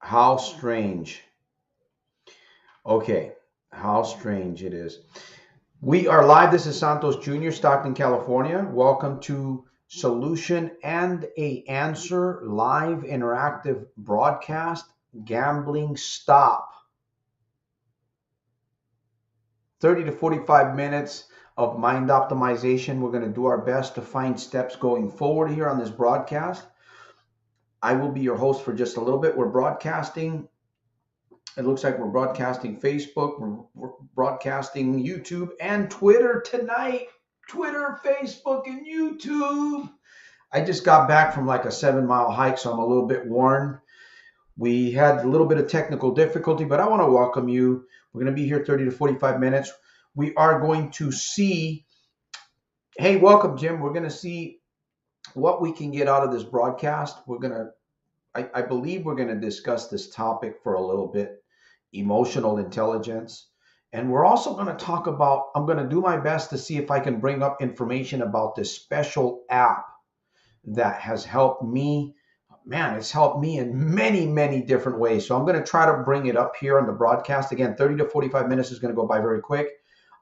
How strange. Okay, how strange it is. We are live. This is Santos Jr., Stockton, California. Welcome to Solution and a Answer live interactive broadcast. Gambling Stop. 30 to 45 minutes of mind optimization. We're going to do our best to find steps going forward here on this broadcast. I will be your host for just a little bit. We're broadcasting. It looks like we're broadcasting Facebook, we're broadcasting YouTube and Twitter tonight. Twitter, Facebook, and YouTube. I just got back from like a 7 mile hike, so I'm a little bit worn. We had a little bit of technical difficulty, but I want to welcome you. We're going to be here 30 to 45 minutes. We are going to see, hey, welcome, Jim. We're going to see what we can get out of this broadcast. I believe we're going to discuss this topic for a little bit, emotional intelligence. And we're also going to talk about, I'm going to do my best to see if I can bring up information about this special app that has helped me. Man, it's helped me in many, many different ways. So I'm going to try to bring it up here on the broadcast. Again, 30 to 45 minutes is going to go by very quick.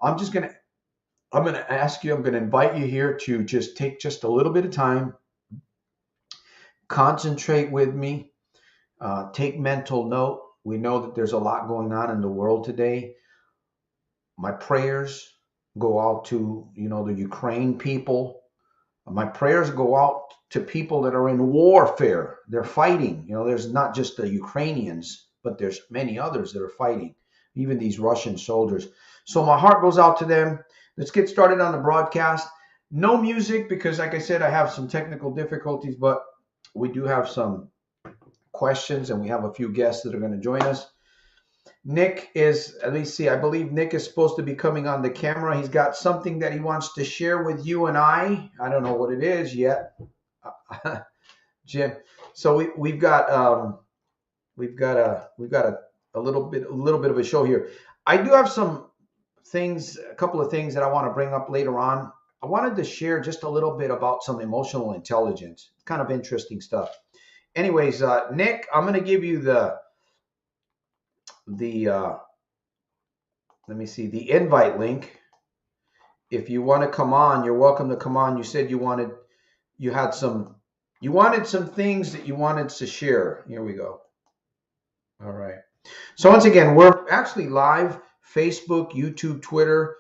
I'm going to ask you, I'm going to invite you here to just take just a little bit of time, concentrate with me, take mental note. We know that there's a lot going on in the world today. My prayers go out to, the Ukraine people. My prayers go out to people that are in warfare. They're fighting. There's not just the Ukrainians, but there's many others that are fighting, even these Russian soldiers. So my heart goes out to them. Let's get started on the broadcast. No music because, like I said, I have some technical difficulties, but we do have some questions and we have a few guests that are going to join us. Nick is, let me see, I believe Nick is supposed to be coming on the camera. He's got something that he wants to share with you and I. I don't know what it is yet. Jim. So we've got a little bit of a show here. I do have a couple of things that I want to bring up later on. I wanted to share just a little bit about some emotional intelligence. Kind of interesting stuff. Anyways, Nick, I'm going to give you the let me see, the invite link. If you want to come on, you're welcome to come on. You said you wanted some things that you wanted to share. Here we go. All right. So once again, we're actually live, Facebook, YouTube, Twitter.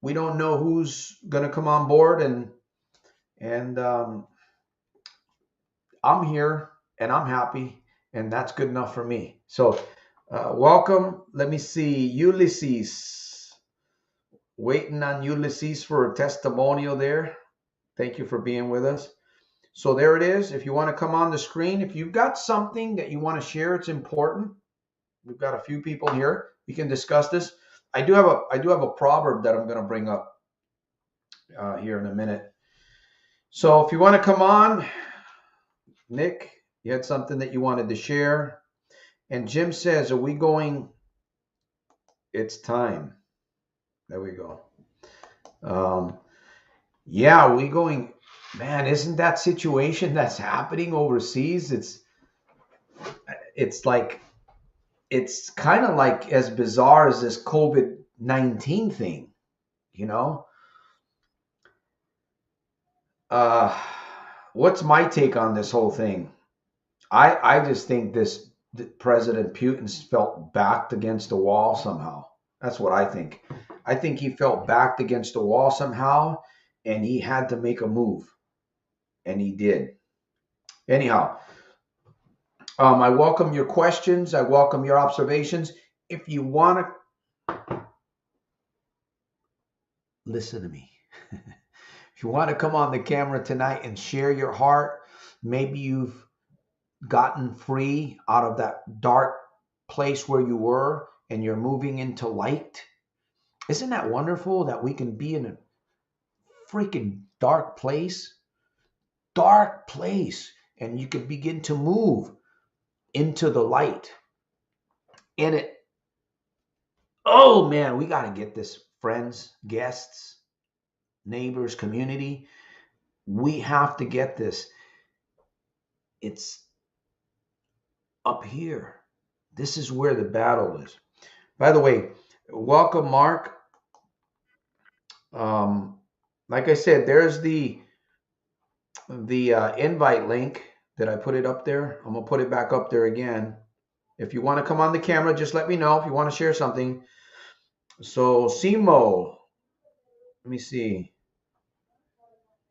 We don't know who's going to come on board, and I'm here and I'm happy, and that's good enough for me. So welcome. Let me see, Ulysses. Waiting on Ulysses for a testimonial there. Thank you for being with us. So there it is. If you want to come on the screen, if you've got something that you want to share, it's important. We've got a few people here. We can discuss this. I do have a proverb that I'm going to bring up here in a minute. So if you want to come on, Nick, you had something that you wanted to share. And Jim says, are we going? It's time. There we go. Yeah, we going, man, isn't that situation that's happening overseas? It's like, it's kind of like as bizarre as this COVID-19 thing, you know? Uh, what's my take on this whole thing? I just think that President Putin's felt backed against the wall somehow. That's what I think. I think he felt backed against the wall somehow, and he had to make a move, and he did. Anyhow, I welcome your questions. I welcome your observations. If you want to listen to me, if you want to come on the camera tonight and share your heart, maybe you've gotten free out of that dark place where you were and you're moving into light. Isn't that wonderful that we can be in a freaking dark place, and you can begin to move into the light? And oh man, we got to get this, friends, guests, neighbors, community. We have to get this. It's up here. This is where the battle is. By the way, welcome, Mark. Um, like I said, there's the invite link that I put it up there. I'm gonna put it back up there again. If you want to come on the camera, just let me know if you want to share something. So Simo, let me see.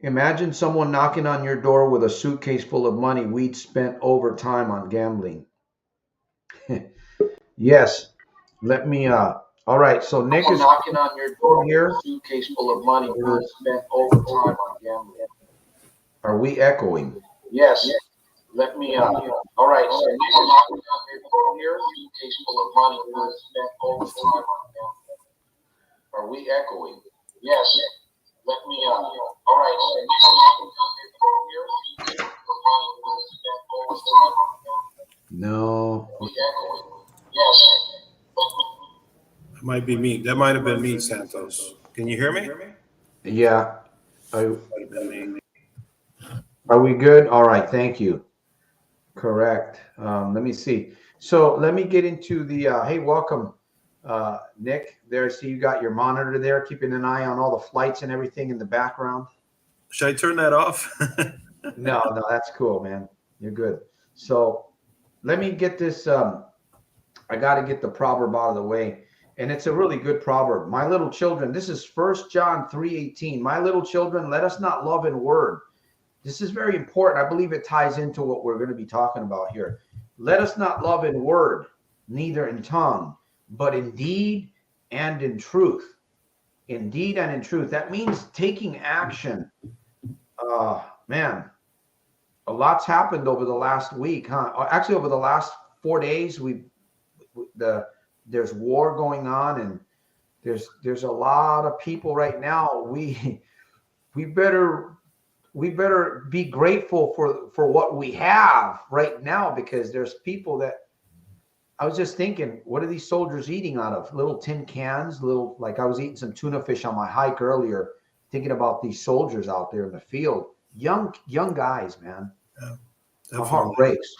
Imagine someone knocking on your door with a suitcase full of money we'd spent over time on gambling. Yes. Let me all right, so Nick is knocking on your door here. Suitcase full of money we'd spent over time on gambling. Are we echoing? Yes. Let me all right, so Nick is knocking on your door here. Suitcase full of money we'd spent over time on gambling. Are we echoing? Yes. Let me all right, so Nick is knocking on your door here. Suitcase full of money we'd spent over time on gambling. No. Are we echoing? Yes. It might be me. That might have been me, Santos. Can you hear me? Yeah. Might have been me. Are we good? All right. Thank you. Correct. Let me see. So let me get into the, hey, welcome, Nick. There, I see you got your monitor there, keeping an eye on all the flights and everything in the background. Should I turn that off? No, that's cool, man. You're good. So let me get this. I got to get the proverb out of the way. And it's a really good proverb. My little children, this is 1 John 3:18. My little children, let us not love in word. This is very important. I believe it ties into what we're going to be talking about here. Let us not love in word, neither in tongue, but in deed and in truth. In deed and in truth. That means taking action. Man, a lot's happened over the last week, huh? Actually, over the last 4 days, there's war going on, and there's a lot of people right now. We better be grateful for what we have right now, because there's people that, I was just thinking, what are these soldiers eating out of? Little tin cans, like I was eating some tuna fish on my hike earlier, thinking about these soldiers out there in the field. Young guys, man. Yeah, my heart breaks.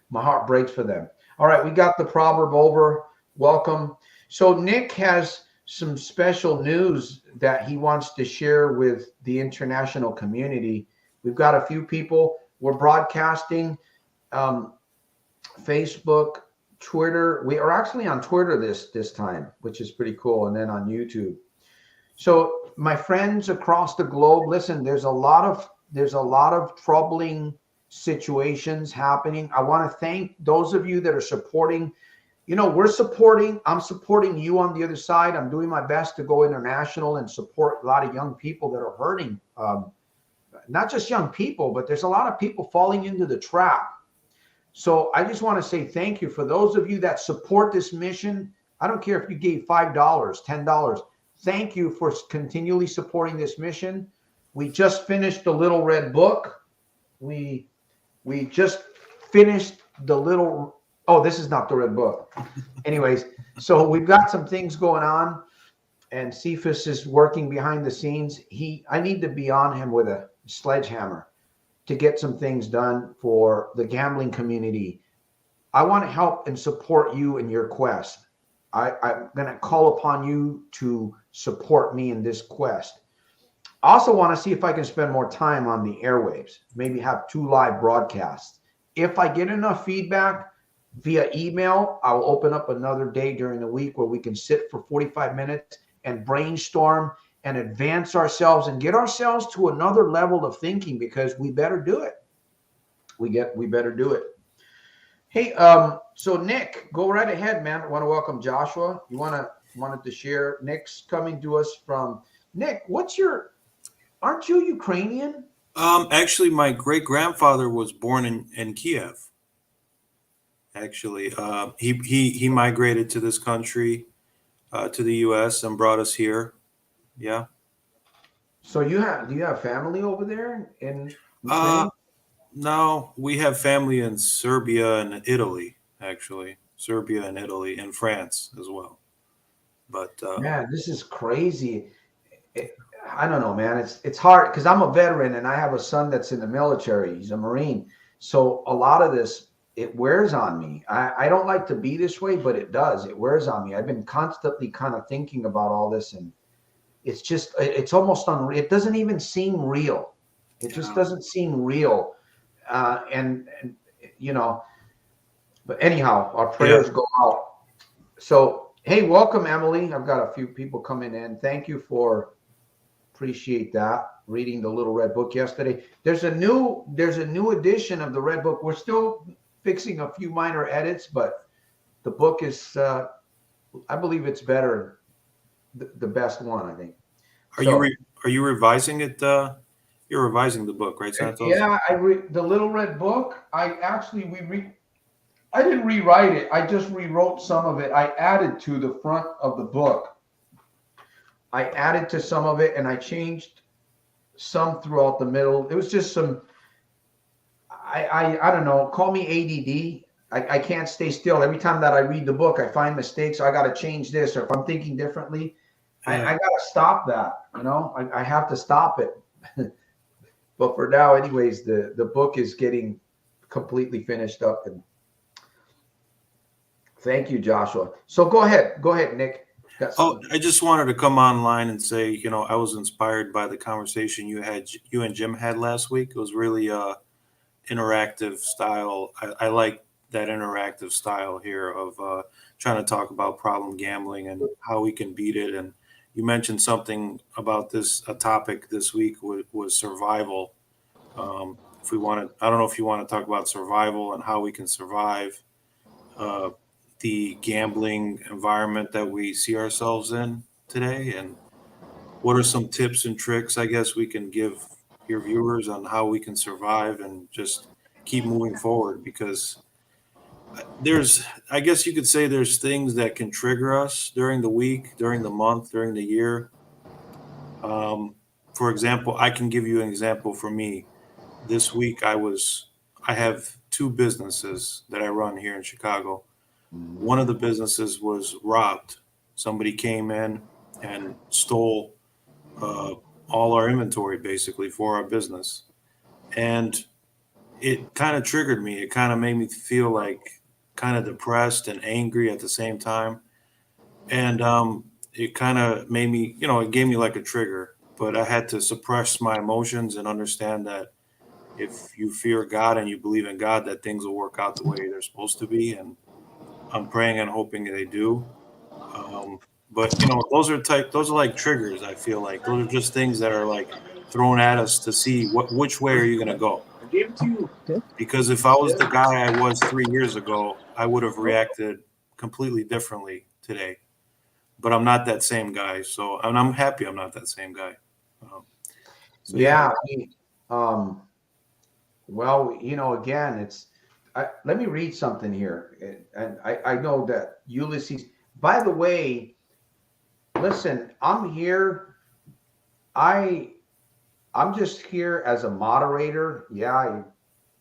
My heart breaks for them. All right, we got the proverb over. Welcome. So Nick has some special news that he wants to share with the international community. We've got a few people. We're broadcasting Facebook, Twitter. We are actually on Twitter this time, which is pretty cool, and then on YouTube. So my friends across the globe, listen, there's a lot of troubling situations happening. I want to thank those of you that are supporting. I'm supporting you on the other side. I'm doing my best to go international and support a lot of young people that are hurting. Not just young people, but there's a lot of people falling into the trap. So I just want to say thank you for those of you that support this mission. I don't care if you gave $5, $10. Thank you for continually supporting this mission. We just finished the Little Red Book. We just finished the Little. Oh, this is not the Red Book. Anyways, so we've got some things going on, and Cephas is working behind the scenes. I need to be on him with a sledgehammer to get some things done for the gambling community. I want to help and support you in your quest. I'm going to call upon you to support me in this quest. I also want to see if I can spend more time on the airwaves, maybe have 2 live broadcasts. If I get enough feedback via email, I'll open up another day during the week where we can sit for 45 minutes and brainstorm and advance ourselves and get ourselves to another level of thinking, because we better do it. We better do it. Hey, so Nick, go right ahead, man. I want to welcome Joshua. You wanted to share. Nick's coming to us from Nick. Aren't you Ukrainian? Actually, my great grandfather was born in Kiev. Actually, he migrated to this country, to the U.S. and brought us here. Yeah. So do you have family over there in Ukraine? No, we have family in Serbia and Italy. Actually, Serbia and Italy and France as well. But man, this is crazy. I don't know, man. It's hard because I'm a veteran and I have a son that's in the military. He's a Marine. So a lot of this, it wears on me. I don't like to be this way, but it does. It wears on me. I've been constantly kind of thinking about all this, and it's almost unreal. It doesn't even seem real. It just doesn't seem real. And you know, but anyhow, our prayers go out. So, hey, welcome, Emily. I've got a few people coming in. Thank you for appreciate that. Reading the Little Red Book yesterday. There's a new edition of the Red Book. We're still fixing a few minor edits, but the book is I believe it's better, the best one, I think. Are you revising it? You're revising the book, right, Santos? Yeah, the Little Red Book. I didn't rewrite it. I just rewrote some of it. I added to the front of the book. I added to some of it, and I changed some throughout the middle. It was just some. I don't know. Call me ADD. I can't stay still. Every time that I read the book, I find mistakes. So I got to change this, or if I'm thinking differently, I got to stop that. I have to stop it. But for now, anyways, the book is getting completely finished up. And thank you, Joshua. So go ahead, Nick. I just wanted to come online and say, I was inspired by the conversation you and Jim had last week. It was really interactive style. I like that interactive style here of trying to talk about problem gambling and how we can beat it. And you mentioned something about a topic this week was survival. If we want to, I don't know if you want to talk about survival and how we can survive the gambling environment that we see ourselves in today, and what are some tips and tricks, I guess, we can give your viewers on how we can survive and just keep moving forward, because I guess you could say there's things that can trigger us during the week, during the month, during the year. For example, I can give you an example for me. This week I have two businesses that I run here in Chicago. One of the businesses was robbed. Somebody came in and stole all our inventory basically for our business. And it kind of triggered me. It kind of made me feel like kind of depressed and angry at the same time. And it kind of made me, it gave me like a trigger, but I had to suppress my emotions and understand that if you fear God and you believe in God, that things will work out the way they're supposed to be. And I'm praying and hoping they do. But those are like triggers. I feel like those are just things that are like thrown at us to see which way are you going to go. Because if I was the guy I was 3 years ago, I would have reacted completely differently today. But I'm not that same guy. So I'm happy I'm not that same guy. Well, again, let me read something here. And I know that Ulysses, by the way, listen, I'm here. I'm just here as a moderator. Yeah, I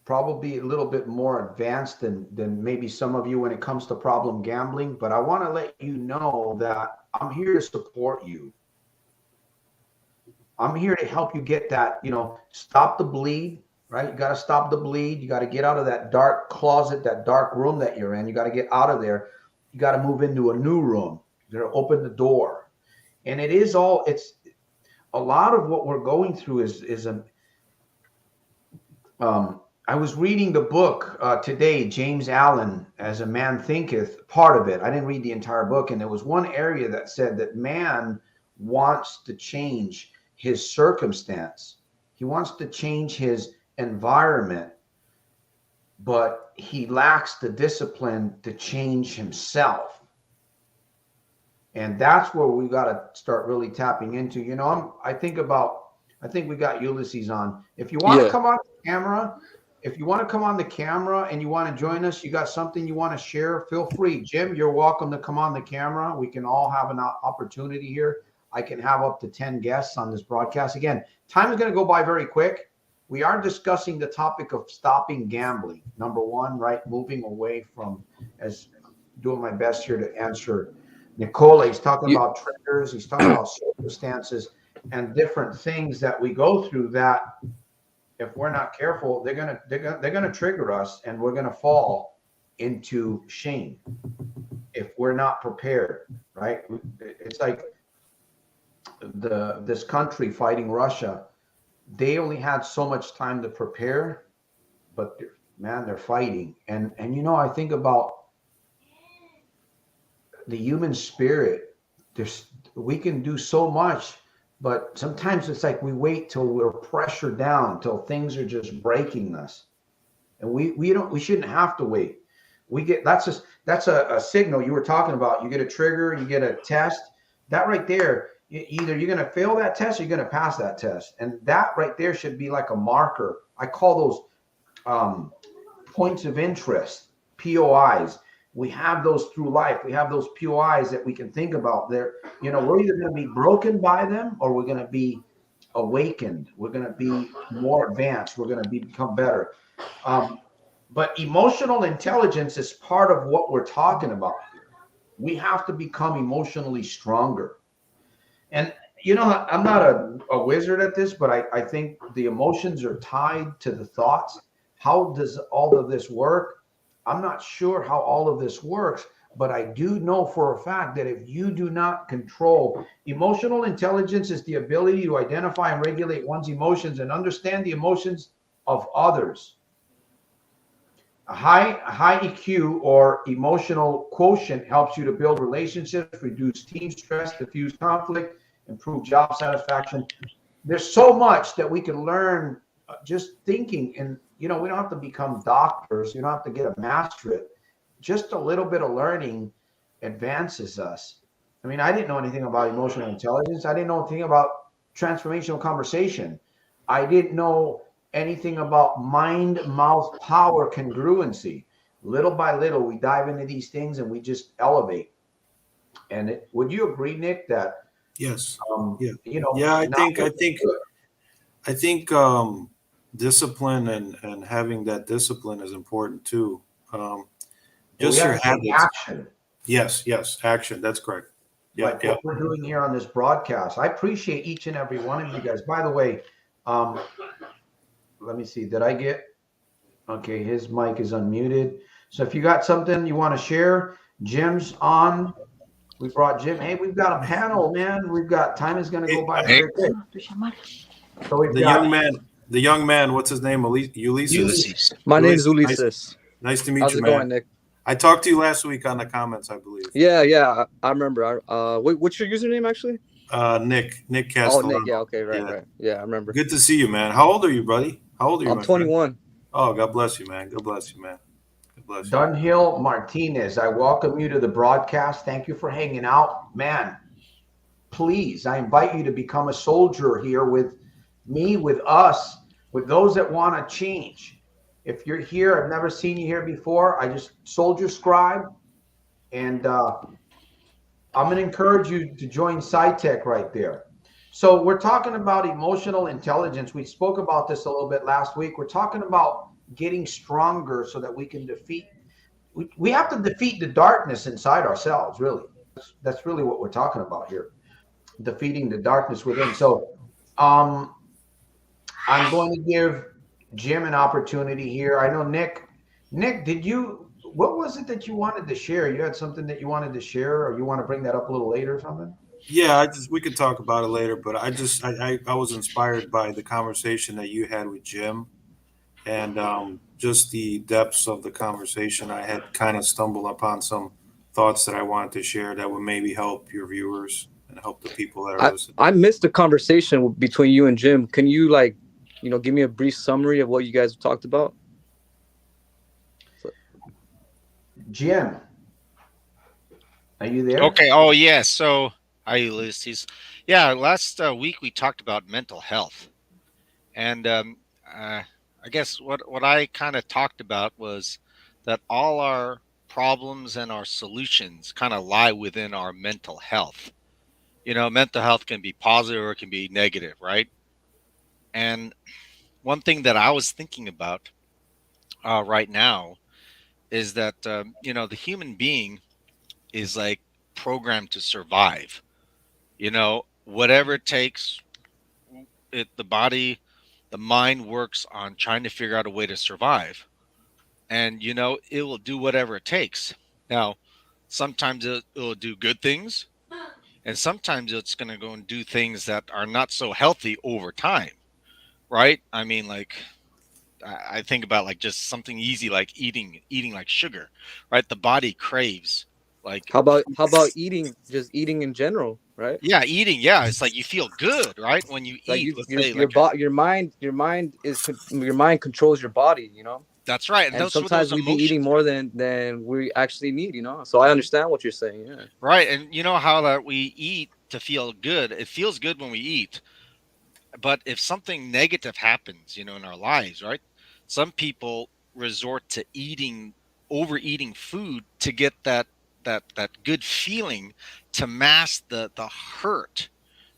probably a little bit more advanced than maybe some of you when it comes to problem gambling, but I want to let you know that I'm here to support you. I'm here to help you get that, stop the bleed. Right? You got to stop the bleed. You got to get out of that dark closet, that dark room that you're in. You got to get out of there. You got to move into a new room. You got to open the door. And it's a lot of what we're going through I was reading the book today, James Allen, As a Man Thinketh, part of it. I didn't read the entire book. And there was one area that said that man wants to change his circumstance. He wants to change his environment, but he lacks the discipline to change himself. And that's where we got to start really tapping into. I think we got Ulysses on. If you want to come on the camera, and you want to join us, you got something you want to share, feel free. Jim, you're welcome to come on the camera. We can all have an opportunity here. I can have up to 10 guests on this broadcast. Again, time is going to go by very quick. We are discussing the topic of stopping gambling. Number one, right? Moving away from, as doing my best here to answer Nicola. He's talking about triggers. He's talking about circumstances and different things that we go through that if we're not careful, they're gonna trigger us, and we're gonna fall into shame if we're not prepared. Right? It's like this country fighting Russia. They only had so much time to prepare, but man, they're fighting. And I think about the human spirit. We can do so much, but sometimes it's like we wait till we're pressured down, till things are just breaking us, and we shouldn't have to wait. That's a signal you were talking about. You get a trigger, you get a test. That right there, either you're going to fail that test or you're going to pass that test, and that right there should be like a marker. I call those points of interest, POIs. We have those through life. We have those POIs that we can think about. We're either going to be broken by them, or we're going to be awakened. We're going to be more advanced. We're going to become better. But emotional intelligence is part of what we're talking about here. We have to become emotionally stronger. And I'm not a wizard at this, but I think the emotions are tied to the thoughts. How does all of this work? I'm not sure how all of this works, but I do know for a fact that if you do not control emotional intelligence, is the ability to identify and regulate one's emotions and understand the emotions of others. A high EQ or emotional quotient helps you to build relationships, reduce team stress, diffuse conflict, improve job satisfaction. There's so much that we can learn just thinking. And we don't have to become doctors. You don't have to get a masterate. Just a little bit of learning advances us. I mean, I didn't know anything about emotional intelligence. I didn't know anything about transformational conversation. I didn't know anything about mind mouth power congruency. Little by little, we dive into these things and we just elevate. And would you agree, Nick, that Yes. yeah. Yeah, I think discipline and having that discipline is important too. We Just have your to take habits. action. Yes, action. That's correct. Like what we're doing here on this broadcast. I appreciate each and every one of you guys. By the way, let me see. Did I get? Okay, his mic is unmuted. So if you got something you want to share, Jim's on. We brought Jim. Hey, we've got a panel, man. We've got time is going to go by very quick. So we've got the young man. What's his name? Ulysses. My name is Ulysses. Nice to meet How's you, it man. going, Nick? I talked to you last week on the comments, I believe. Yeah, I remember. What's your username actually? Nick Castellano. Oh, Nick. Yeah, okay, right. Yeah, I remember. Good to see you, man. How old are you, buddy? How old are you? I'm 21. Oh, God bless you, man. God bless you, man. God bless you. Dunhill Martinez, I welcome you to the broadcast. Thank you for hanging out, man. Please, I invite you to become a soldier here with me, with us, with those that want to change. If you're here, I've never seen you here before. I just soldier scribe, and I'm going to encourage you to join SciTech right there. So we're talking about emotional intelligence. We spoke about this a little bit last week. We're talking about getting stronger so that we can defeat. We have to defeat the darkness inside ourselves, really. That's really what we're talking about here, defeating the darkness within. So I'm going to give Jim an opportunity here. I know Nick, what was it that you wanted to share? You had something that you wanted to share, or you want to bring that up a little later or something? Yeah, we could talk about it later, but I was inspired by the conversation that you had with Jim, and just the depths of the conversation. I had kind of stumbled upon some thoughts that I wanted to share that would maybe help your viewers and help the people that are listening. I missed the conversation between you and Jim. Can you give me a brief summary of what you guys talked about? Jim, are you there? Okay. Oh, yeah. So, hi, Ulysses. Yeah, last week we talked about mental health, and I guess what I kind of talked about was that all our problems and our solutions kind of lie within our mental health. Mental health can be positive or it can be negative, right? And one thing that I was thinking about right now is that the human being is like programmed to survive. Whatever it takes, the body the mind works on trying to figure out a way to survive. And, it will do whatever it takes. Now, sometimes it'll do good things, and sometimes it's going to go and do things that are not so healthy over time, right? I mean, like, I think about like just something easy like eating like sugar, right? The body craves like How about eating in general, right? yeah, eating. Yeah, it's like you feel good, right? When you Like eat, let's say like your mind controls your body, that's right. And and those were those sometimes we be eating emotions, more than we actually need, so I understand what you're saying. Yeah. right? And you know how that we eat to feel good. It feels good when we eat, but if something negative happens, in our lives, right? Some people resort to overeating food to get that good feeling, to mask the hurt,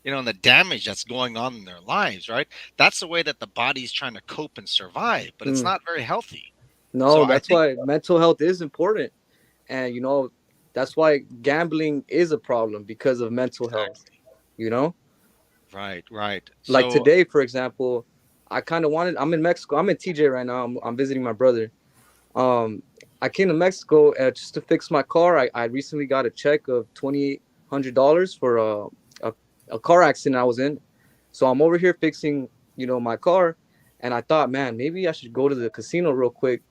and the damage that's going on in their lives, right? That's the way that the body's trying to cope and survive, but it's Mm. not very healthy. So No, I that's think why mental health is important, and that's why gambling is a problem because of mental health. exactly. You know, Right, right. like So today, for example, I kind of wanted. I'm in Mexico. I'm in TJ right now. I'm visiting my brother. Um, I came to Mexico just to fix my car. I recently got a check of $2,800 for a car accident I was in. So I'm over here fixing, my car, and I thought, man, maybe I should go to the casino real quick,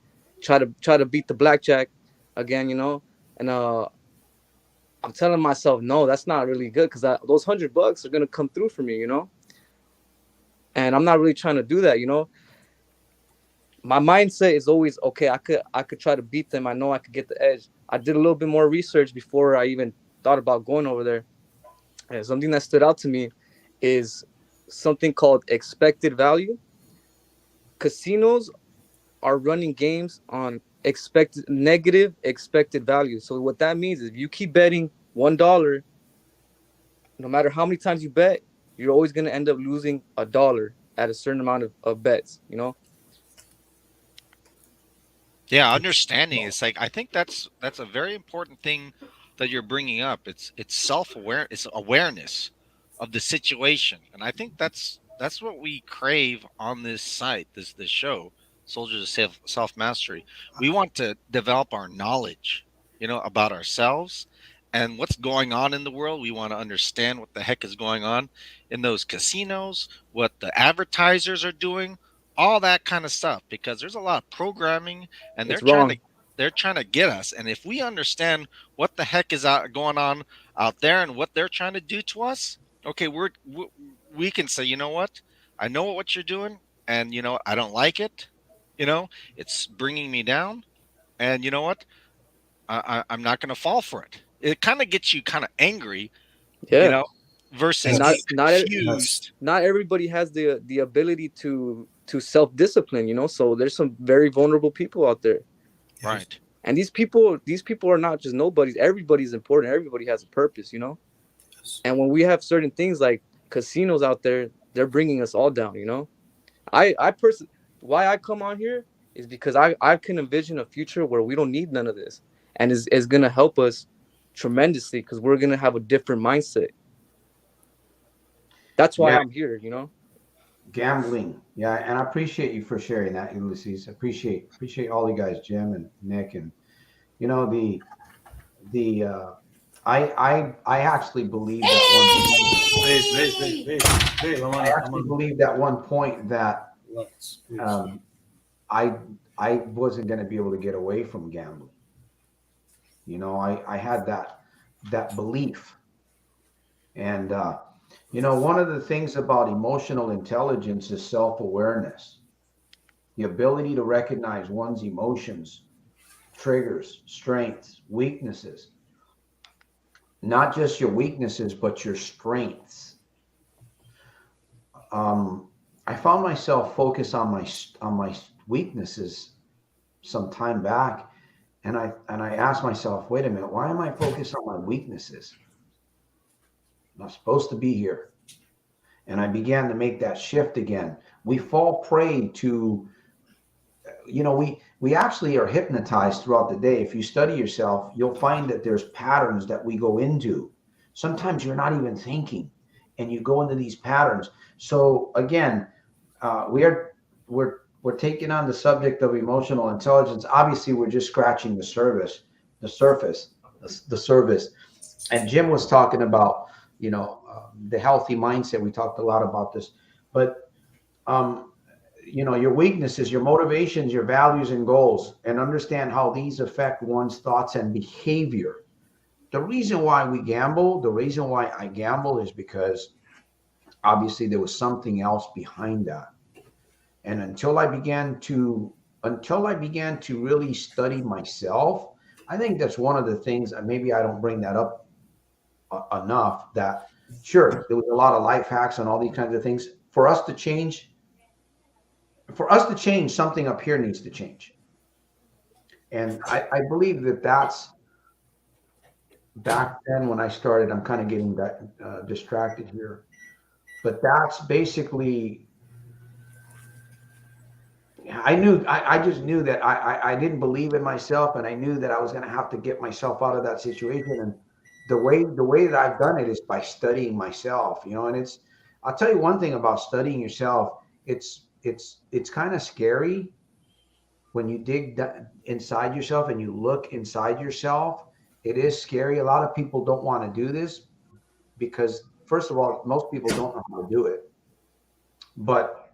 try to beat the blackjack again, And I'm telling myself, no, that's not really good because those $100 are gonna come through for me. And I'm not really trying to do that. My mindset is always okay. I could try to beat them. I know I could get the edge. I did a little bit more research before I even thought about going over there. And something that stood out to me is something called expected value. Casinos are running games on negative expected value. So what that means is if you keep betting $1, no matter how many times you bet, you're always gonna end up losing $1 at a certain amount of bets. yeah, understanding is like I think that's a very important thing that you're bringing up. It's self-aware, it's awareness of the situation, and I think that's what we crave on this site, this show, Soldiers of Self Mastery. We want to develop our knowledge, about ourselves and what's going on in the world. We want to understand what the heck is going on in those casinos, what the advertisers are doing, all that kind of stuff, because there's a lot of programming, and they're It's trying to wrong. they're trying to get us. And if we understand what the heck is going on out there and what they're trying to do to us, okay, we can say, you know what, I know what you're doing, and I don't like it. It's bringing me down, and you know what, I'm not going to fall for it. It kind of gets you kind of angry, you Yeah. know, versus And being Yes. Yes. confused. not everybody has the ability to self-discipline, so there's some very vulnerable people out there. Yes. Right. And these people are not just nobodies. Everybody's important. Everybody has a purpose. Yes. And when we have certain things like casinos out there, they're bringing us all down. I personally, why I come on here is because I can envision a future where we don't need none of this, and is gonna help us tremendously because we're gonna have a different mindset. That's why Yeah, I'm here. gambling. Yeah, and I appreciate you for sharing that, Ulysses. Appreciate all you guys, Jim and Nick, and you know the I actually believed at one point. Hey, I actually believed at one point that relax, please. I I wasn't going to be able to get away from gambling. I had that belief, and one of the things about emotional intelligence is self-awareness, the ability to recognize one's emotions, triggers, strengths, weaknesses, not just your weaknesses, but your strengths. Um, I found myself focused on my weaknesses some time back, and I asked myself, wait a minute, why am I focused on my weaknesses? I'm not supposed to be here. And I began to make that shift again. We fall prey to, we actually are hypnotized throughout the day. If you study yourself, you'll find that there's patterns that we go into. Sometimes you're not even thinking, and you go into these patterns. So again, we're taking on the subject of emotional intelligence. Obviously, we're just scratching the surface, the service. And Jim was talking about, the healthy mindset. We talked a lot about this, but um, your weaknesses, your motivations, your values and goals, and understand how these affect one's thoughts and behavior. The reason why we gamble, the reason why I gamble is because obviously there was something else behind that. And until I began to really study myself, I think that's one of the things, and maybe I don't bring that up enough, that sure, there was a lot of life hacks and all these kinds of things. For us to change, something up here needs to change. And I believe that that's back then when I started. I'm kind of getting distracted here, but that's basically, I just knew that I didn't believe in myself, and I knew that I was going to have to get myself out of that situation. And the way that I've done it is by studying myself, and I'll tell you one thing about studying yourself. It's kind of scary when you dig inside yourself and you look inside yourself. It is scary. A lot of people don't want to do this because, first of all, most people don't know how to do it. But,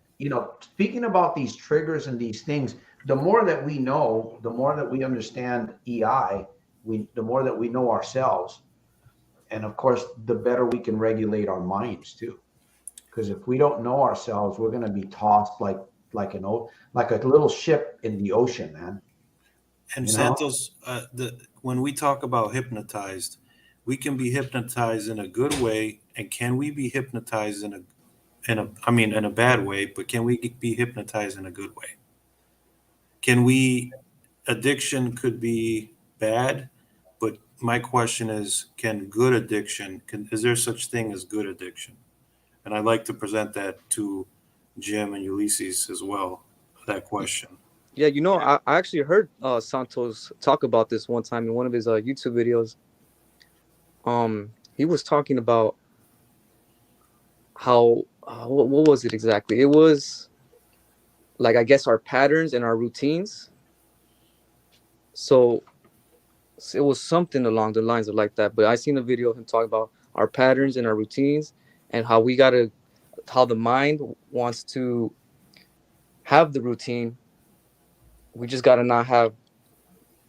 speaking about these triggers and these things, the more that we know, the more that we understand EI, the more that we know ourselves. And of course, the better we can regulate our minds too. Because if we don't know ourselves, we're going to be tossed like a little ship in the ocean, man. And You know? Santos, when we talk about hypnotized, we can be hypnotized in a good way, and can we be hypnotized I mean, in a bad way, but can we be hypnotized in a good way? Can we? Addiction could be bad, but my question is, can good addiction? Is there such thing as good addiction? And I'd like to present that to Jim and Ulysses as well. That question. Yeah, I actually heard Santos talk about this one time in one of his YouTube videos. He was talking about how what was it exactly? It was like, I guess, our patterns and our routines. So it was something along the lines of like that. But I seen a video of him talking about our patterns and our routines, and how the mind wants to have the routine. We just gotta not have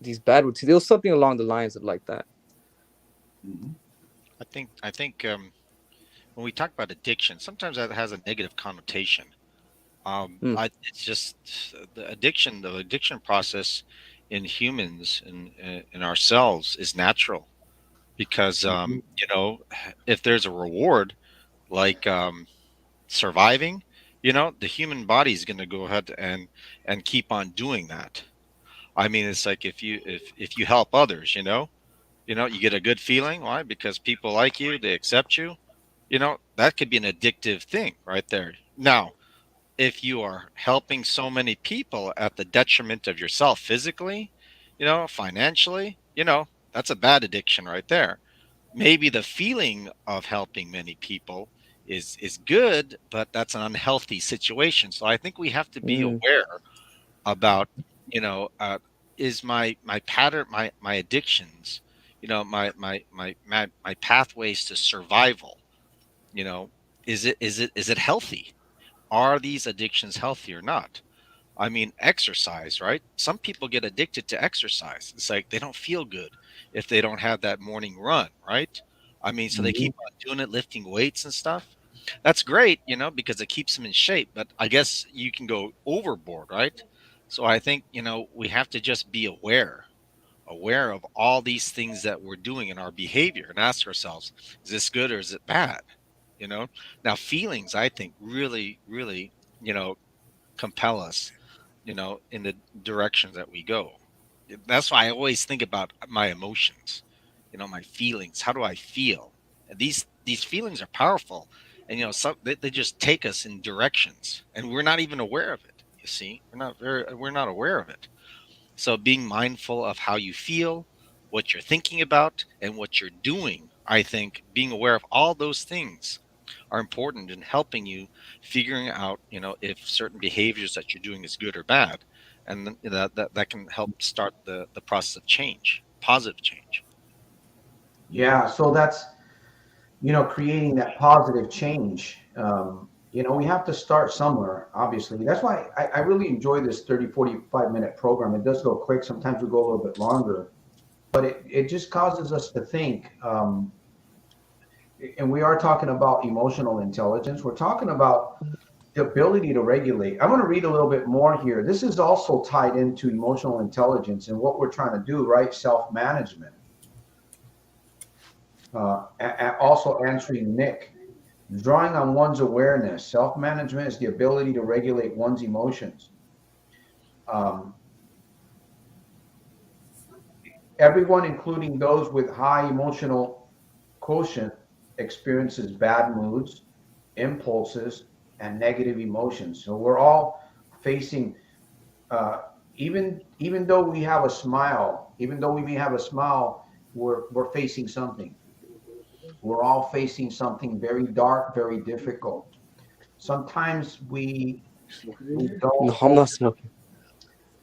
these bad routines. There was something along the lines of like that. Mhm. I think when we talk about addiction, sometimes that has a negative connotation. Mm, It's just the addiction process in humans and in ourselves is natural because Mhm. if there's a reward like surviving, the human body is going to go ahead and keep on doing that. I mean, it's like if you help others, you get a good feeling. Why? Because people like you, they accept you. That could be an addictive thing right there. Now, if you are helping so many people at the detriment of yourself physically, financially, that's a bad addiction right there. Maybe the feeling of helping many people is good, but that's an unhealthy situation. So I think we have to be mm, aware about, you know, uh, is my pattern, my addictions, my pathways to survival, you know, is it healthy? Are these addictions healthy or not? I mean, exercise, right? Some people get addicted to exercise. It's like they don't feel good if they don't have that morning run, right? I mean, so they Mhm. keep on doing it, lifting weights and stuff. That's great, because it keeps them in shape. But I guess you can go overboard, right? So I think, we have to just be aware of all these things that we're doing in our behavior and ask ourselves, is this good or is it bad? You know, now feelings, I think, really, really, compel us, in the directions that we go. That's why I always think about my emotions, my feelings. How do I feel? And these feelings are powerful, and some they just take us in directions, and we're not even aware of it. You see, we're not aware of it. So being mindful of how you feel, what you're thinking about, and what you're doing, I think being aware of all those things are important in helping you figuring out, if certain behaviors that you're doing is good or bad, and then that can help start the process of change, positive change. Yeah, so that's, creating that positive change. We have to start somewhere, obviously. That's why I really enjoy this 30, 45-minute program. It does go quick. Sometimes we go a little bit longer, but it just causes us to think. And we are talking about emotional intelligence. We're talking about the ability to regulate. I'm going to read a little bit more here. This is also tied into emotional intelligence and what we're trying to do, right? Self-management. Also answering Nick, drawing on one's awareness. Self-management is the ability to regulate one's emotions. Everyone, including those with high emotional quotient, experiences bad moods, impulses, and negative emotions. So we're all facing, even though we have a smile, even though we may have a smile, we're facing something. We're all facing something very dark, very difficult. Sometimes we No, don't I'm not smoking.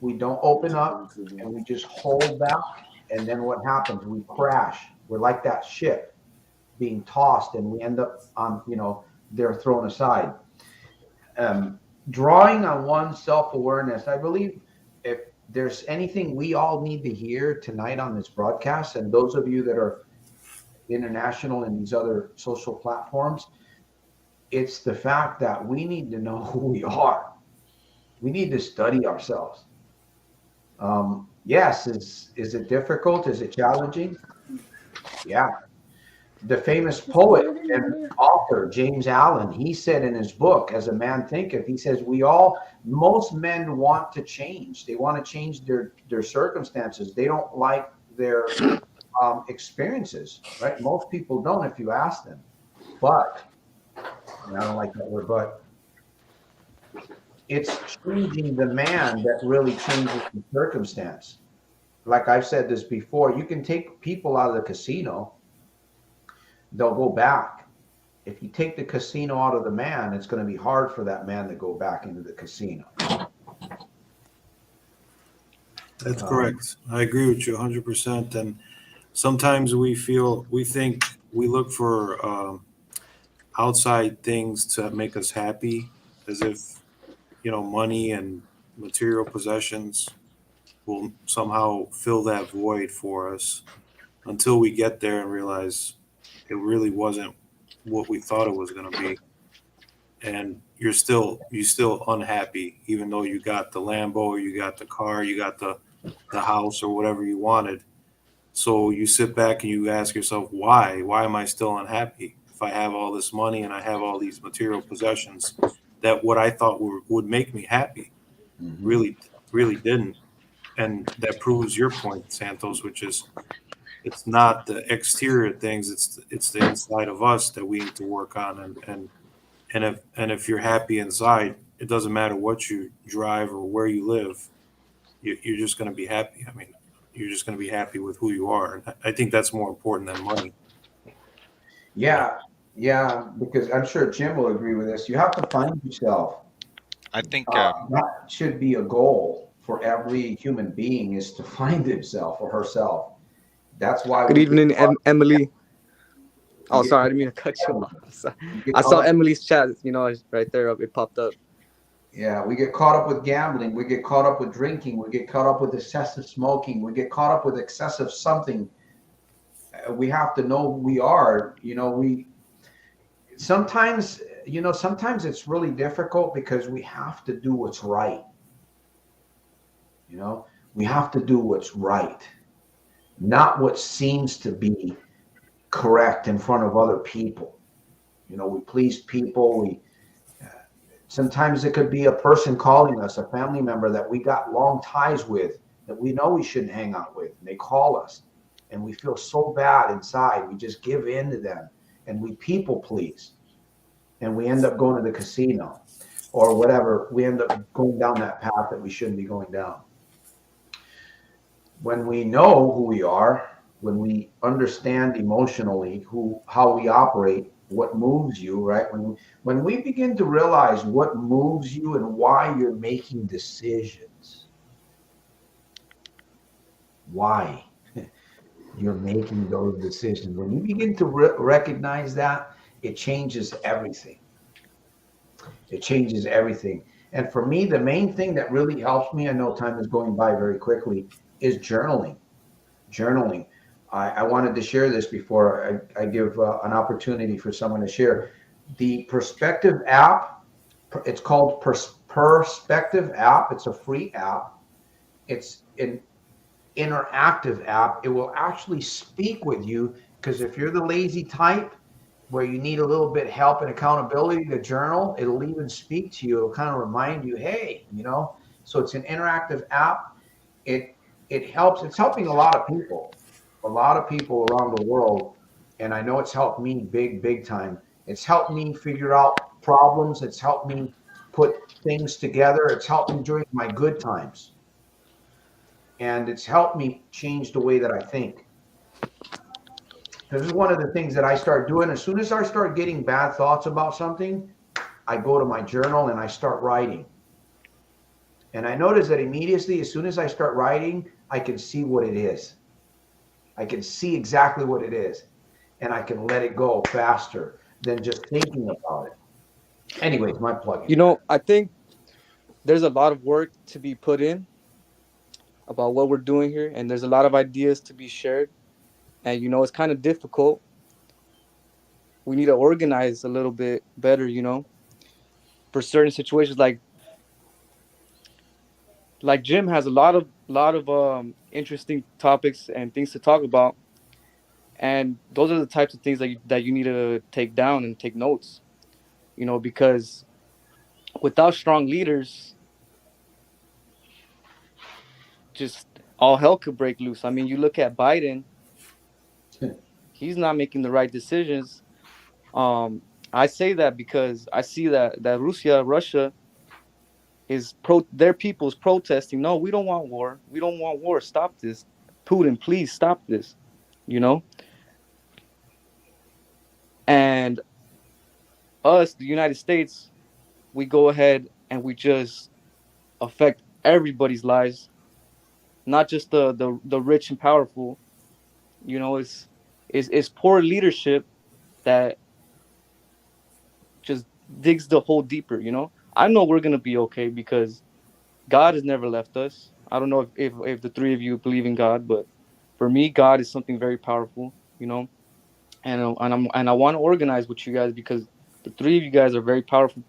open up and we just hold back. And then what happens? We crash. We're like that ship being tossed, and we end up on, they're thrown aside. Drawing on one's self-awareness. I believe if there's anything we all need to hear tonight on this broadcast, and those of you that are international in these other social platforms, it's the fact that we need to know who we are. We need to study ourselves. Yes, is it difficult? Is it challenging? Yeah. The famous poet and author James Allen, he said in his book, As a Man Thinketh, he says, most men want to change. They want to change their circumstances. They don't like their experiences, right? Most people don't if you ask them. But, and I don't like that word, but it's changing the man that really changes the circumstance. Like I've said this before, you can take people out of the casino, they'll go back. If you take the casino out of the man, it's going to be hard for that man to go back into the casino. That's correct. I agree with you 100%. And sometimes we think we look for outside things to make us happy, as if, money and material possessions will somehow fill that void for us, until we get there and realize it really wasn't what we thought it was going to be. And you're still unhappy, even though you got the Lambo, or you got the car, you got the house, or whatever you wanted. So you sit back and you ask yourself, why am I still unhappy if I have all this money and I have all these material possessions that what I thought would make me happy really didn't. And that proves your point, Santos, which is, it's not the exterior things, it's the inside of us that we need to work on. And if you're happy inside, it doesn't matter what you drive or where you live, you're just going to be happy. I mean, you're just going to be happy with who you are. And I think that's more important than money. Yeah, because I'm sure Jim will agree with this. You have to find yourself. I think That should be a goal for every human being, is to find himself or herself. That's why. Good evening, Emily. Oh, sorry, I didn't mean to cut you off. I saw Emily's chat, right there. It popped up. Yeah, we get caught up with gambling. We get caught up with drinking. We get caught up with excessive smoking. We get caught up with excessive something. We have to know who we are. Sometimes it's really difficult because we have to do what's right. We have to do what's right, not what seems to be correct in front of other people. We please people. Sometimes it could be a person calling us, a family member that we got long ties with, that we know we shouldn't hang out with, and they call us, and we feel so bad inside. We just give in to them, and we people please, and we end up going to the casino or whatever. We end up going down that path that we shouldn't be going down. When we know who we are, when we understand emotionally how we operate, what moves you, right? When we begin to realize what moves you and why you're making decisions, why you're making those decisions, when you begin to recognize that, it changes everything. It changes everything. And for me, the main thing that really helps me, I know time is going by very quickly, is journaling. Journaling. I wanted to share this before I give an opportunity for someone to share. The Perspective app, it's called Perspective app. It's a free app. It's an interactive app. It will actually speak with you because if you're the lazy type, where you need a little bit help and accountability to journal, it'll even speak to you. It'll kind of remind you, hey, So it's an interactive app. It helps. It's helping a lot of people around the world, and I know it's helped me big time. It's helped me figure out problems. It's helped me put things together. It's helped me during my good times, and it's helped me change the way that I think. This is one of the things that I start doing. As soon as I start getting bad thoughts about something, I go to my journal and I start writing. And I notice that immediately, as soon as I start writing, I can see what it is. I can see exactly what it is. And I can let it go faster than just thinking about it. Anyways, my plug-in. I think there's a lot of work to be put in about what we're doing here, and there's a lot of ideas to be shared. And it's kind of difficult. We need to organize a little bit better, for certain situations. Like Jim has a lot of interesting topics and things to talk about, and those are the types of things that you need to take down and take notes. Because without strong leaders, just all hell could break loose. I mean, you look at Biden; he's not making the right decisions. I say that because I see that Russia their people is protesting. No, we don't want war. We don't want war. Stop this, Putin. Please stop this. You know, and us, the United States, we go ahead and we just affect everybody's lives, not just the rich and powerful. It's poor leadership that just digs the hole deeper. I know we're gonna be okay because God has never left us. I don't know if the three of you believe in God, but for me, God is something very powerful. And I want to organize with you guys because the three of you guys are very powerful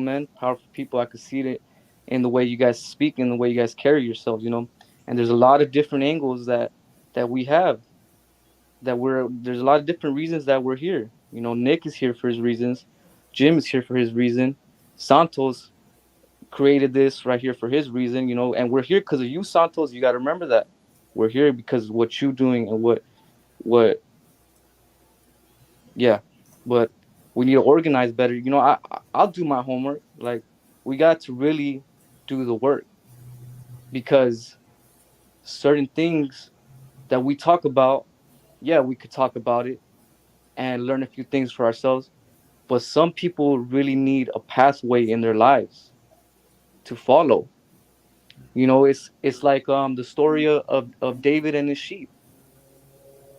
men, powerful people. I could see it in the way you guys speak, in the way you guys carry yourselves. And there's a lot of different angles that we have. There's a lot of different reasons that we're here. Nick is here for his reasons. Jim is here for his reason. Santos created this right here for his reason. And we're here because of you, Santos. You got to remember that we're here because of what you're doing and what yeah. But we need to organize better. I'll do my homework. Like, we got to really do the work because certain things that we talk about, yeah, we could talk about it and learn a few things for ourselves. But some people really need a pathway in their lives to follow. It's like the story of David and his sheep.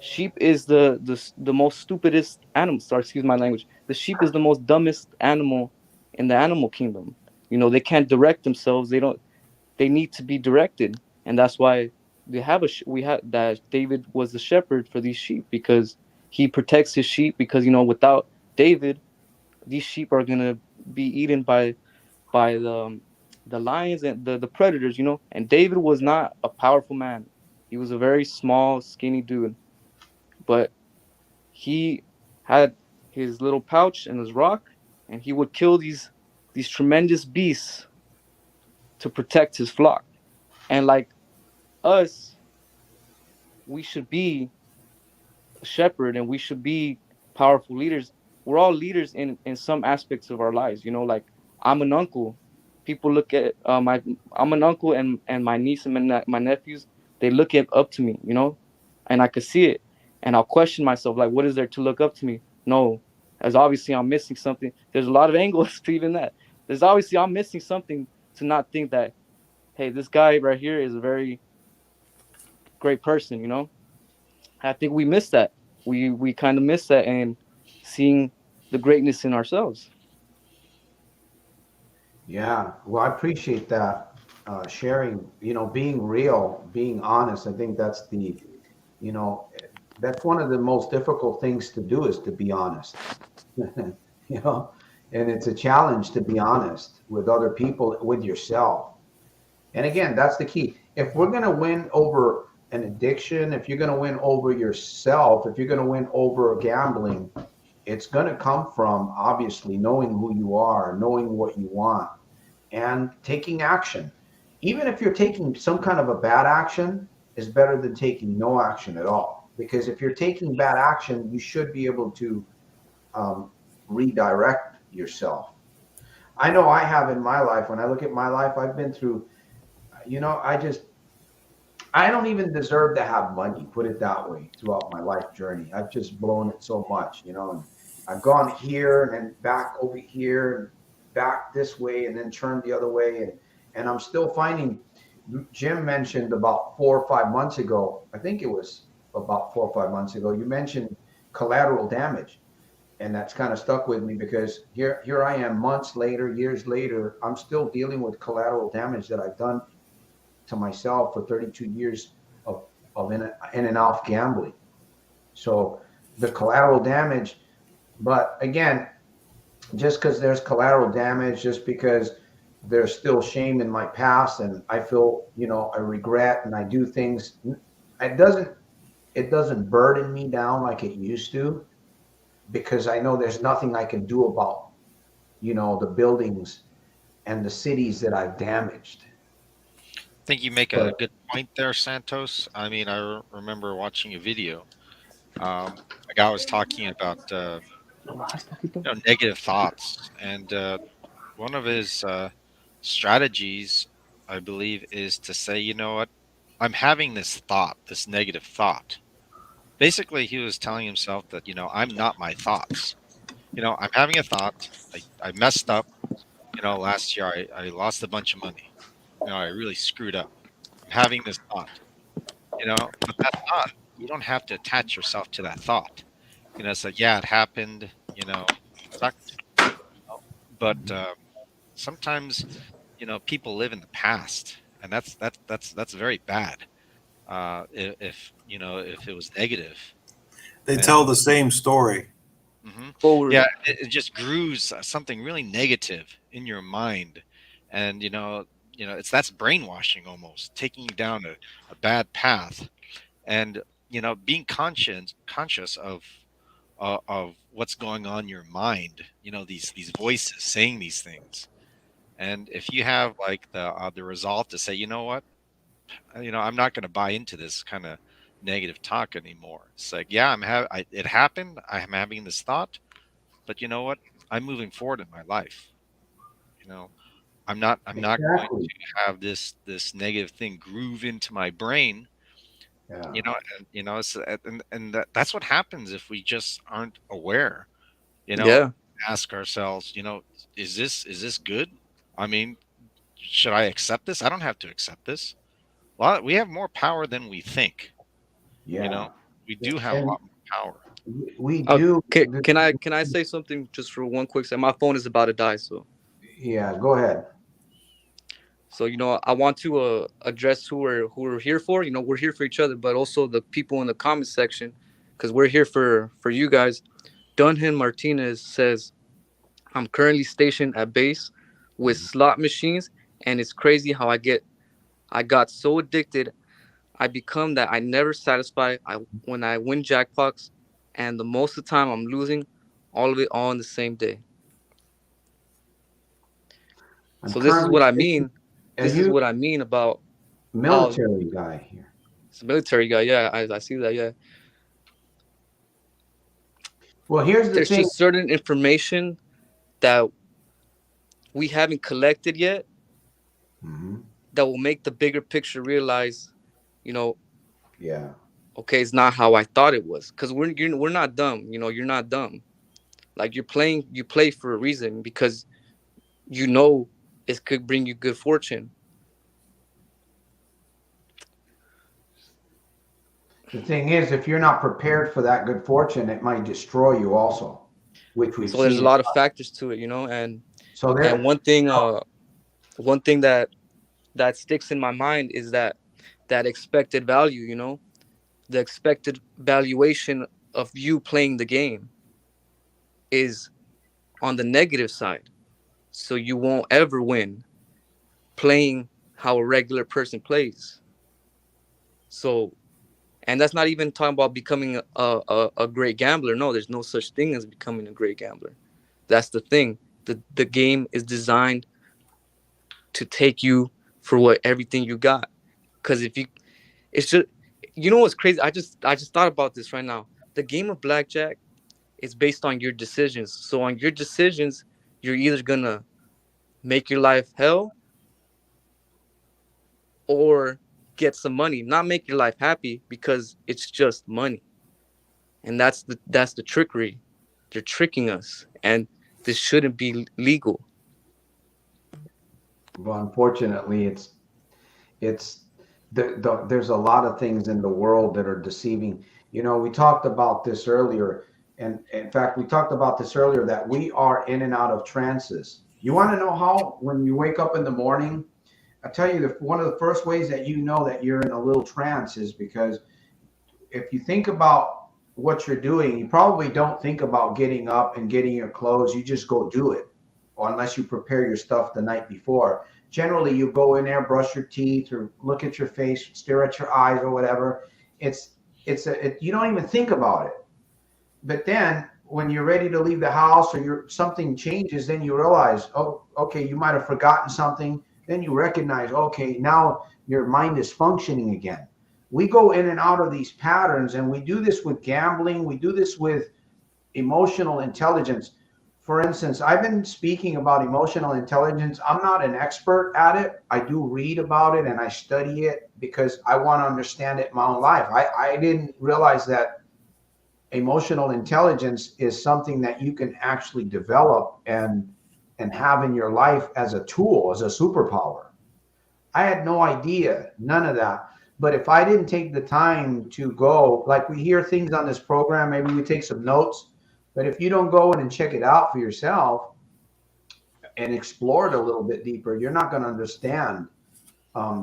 Sheep is the most stupidest animal. Sorry, excuse my language. The sheep is the most dumbest animal in the animal kingdom. They can't direct themselves. They need to be directed, and that's why we have that David was the shepherd for these sheep because he protects his sheep because without David, these sheep are gonna be eaten by the lions and the predators. And David was not a powerful man. He was a very small, skinny dude, but he had his little pouch and his rock, and he would kill these tremendous beasts to protect his flock. And like us, we should be a shepherd and we should be powerful leaders. We're all leaders in some aspects of our lives. Like, I'm an uncle. People look at I'm an uncle, and my niece and my nephews, they look up to me, and I could see it. And I'll question myself, like, what is there to look up to me? No, as obviously I'm missing something. There's a lot of angles to even that. There's obviously I'm missing something to not think that, hey, this guy right here is a very great person. I think we miss that. We kind of miss that and seeing the greatness in ourselves. Yeah, well, I appreciate that sharing. Being real, being honest. I think you know, that's one of the most difficult things to do is to be honest. you know, and it's a challenge to be honest with other people, with yourself. And again, that's the key. If we're going to win over an addiction, if you're going to win over yourself, if you're going to win over gambling, it's going to come from obviously knowing who you are, knowing what you want, and taking action. Even if you're taking some kind of a bad action, is better than taking no action at all. Because if you're taking bad action, you should be able to um, redirect yourself. I know I have in my life. When I look at my life, I've been through. I don't even deserve to have money. Put it that way. Throughout my life journey, I've just blown it so much. And I've gone here and then back over here and back this way and then turned the other way, and I'm still finding. Jim mentioned about 4 or 5 months ago. I think it was about 4 or 5 months ago. You mentioned collateral damage, and that's kind of stuck with me because here I am months later, years later, I'm still dealing with collateral damage that I've done to myself for 32 years of in and out gambling. So the collateral damage, but again, just because there's collateral damage, just because there's still shame in my past, and I feel, I regret, and I do things, it doesn't burden me down like it used to, because I know there's nothing I can do about, the buildings and the cities that I've damaged. I think you make a But good point there, Santos. I mean, remember watching a video. A guy was talking about negative thoughts, and one of his strategies, I believe, is to say, you know what, I'm having this thought, this negative thought. Basically, he was telling himself that, I'm not my thoughts. I'm having a thought. I messed up. Last year I lost a bunch of money. I really screwed up. I'm having this thought. But that thought, you don't have to attach yourself to that thought. It's like, yeah, it happened. It sucked. But sometimes, people live in the past, and that's very bad. If it was negative, They and tell the same story. yeah, Forward. it just grooves something really negative in your mind, and that's brainwashing, almost taking you down a bad path, and being conscious of what's going on in your mind. These voices saying these things, and if you have like the resolve to say, you know what, I'm not going to buy into this kind of negative talk anymore. It's like, yeah, it happened. I'm having this thought, but you know what? I'm moving forward in my life. You know, I'm not going exactly. to have this negative thing groove into my brain. Yeah. It's, and that's what happens if we just aren't aware. You know, Yeah. ask ourselves, is this good? I mean, should I accept this? I don't have to accept this. We have more power than we think. You Yeah. know, we do have a And lot more power. we do. Okay. Can I say something just for one quick second? My phone is about to die, so Yeah, go ahead. I want to address who we're here for. We're here for each other, but also the people in the comment section, because we're here for you guys. Dunhan Martinez says, I'm currently stationed at base with Mhm. slot machines, and it's crazy how I got so addicted. I become that I never satisfy. When I win jackpots, and the most of the time I'm losing all of it all in the same day. I'm So this is currently what I stationed. mean. Are This is you what I mean about how military guy here? it's a military guy. Yeah, I see that. Yeah, Well, here's the there's thing. just certain information that we haven't collected yet Mhm. that will make the bigger picture realize, you know, Yeah. okay, it's not how I thought it was. Because we're not dumb. You're not dumb. Like you play for a reason because you know it could bring you good fortune. The thing is, if you're not prepared for that good fortune, it might destroy you also, which we've So there's a seen. lot of factors to it, you know. So And there, one thing that sticks in my mind is that expected value, you know, the expected valuation of you playing the game is on the negative side. So you won't ever win playing how a regular person plays. So, and that's not even talking about becoming a great gambler. No, there's no such thing as becoming a great gambler. That's the thing. The game is designed to take you for what everything you got. Because if you, it's just, you know what's crazy? I just thought about this right now. The game of blackjack is based on your decisions. So on your decisions, you're either gonna make your life hell or get some money. Not make your life happy because it's just money. And that's the trickery. They're tricking us, and this shouldn't be legal. well, unfortunately, it's there's a lot of things in the world that are deceiving. You know, we talked about this earlier, and in fact, we talked about this earlier that we are in and out of trances. You want to know how when you wake up in the morning? I tell you, one of the first ways that you know that you're in a little trance is because if you think about what you're doing, you probably don't think about getting up and getting your clothes. You just go do it, or unless you prepare your stuff the night before. Generally, you go in there, brush your teeth, or look at your face, stare at your eyes, or whatever. It's you don't even think about it. But then when you're ready to leave the house or something changes, then you realize, oh, okay, you might have forgotten something. Then you recognize, okay, now your mind is functioning again. We go in and out of these patterns, and we do this with gambling. We do this with emotional intelligence. For instance, I've been speaking about emotional intelligence. I'm not an expert at it. I do read about it and I study it because I want to understand it in my own life. I didn't realize that emotional intelligence is something that you can actually develop and have in your life as a tool, as a superpower. I had no idea, none of that. But if I didn't take the time to go, like we hear things on this program, maybe we take some notes, but if you don't go in and check it out for yourself and explore it a little bit deeper, you're not going to understand.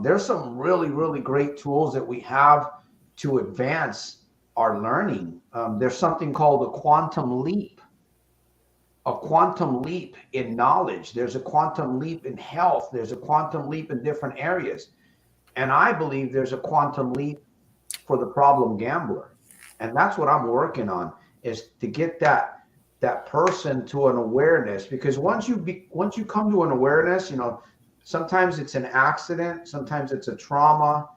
There's some really, really great tools that we have to advance our learning. There's something called a quantum leap in knowledge. There's a quantum leap in health. There's a quantum leap in different areas. And I believe there's a quantum leap for the problem gambler. And that's what I'm working on is to get that person to an awareness, because once you come to an awareness, you know, sometimes it's an accident, sometimes it's a trauma,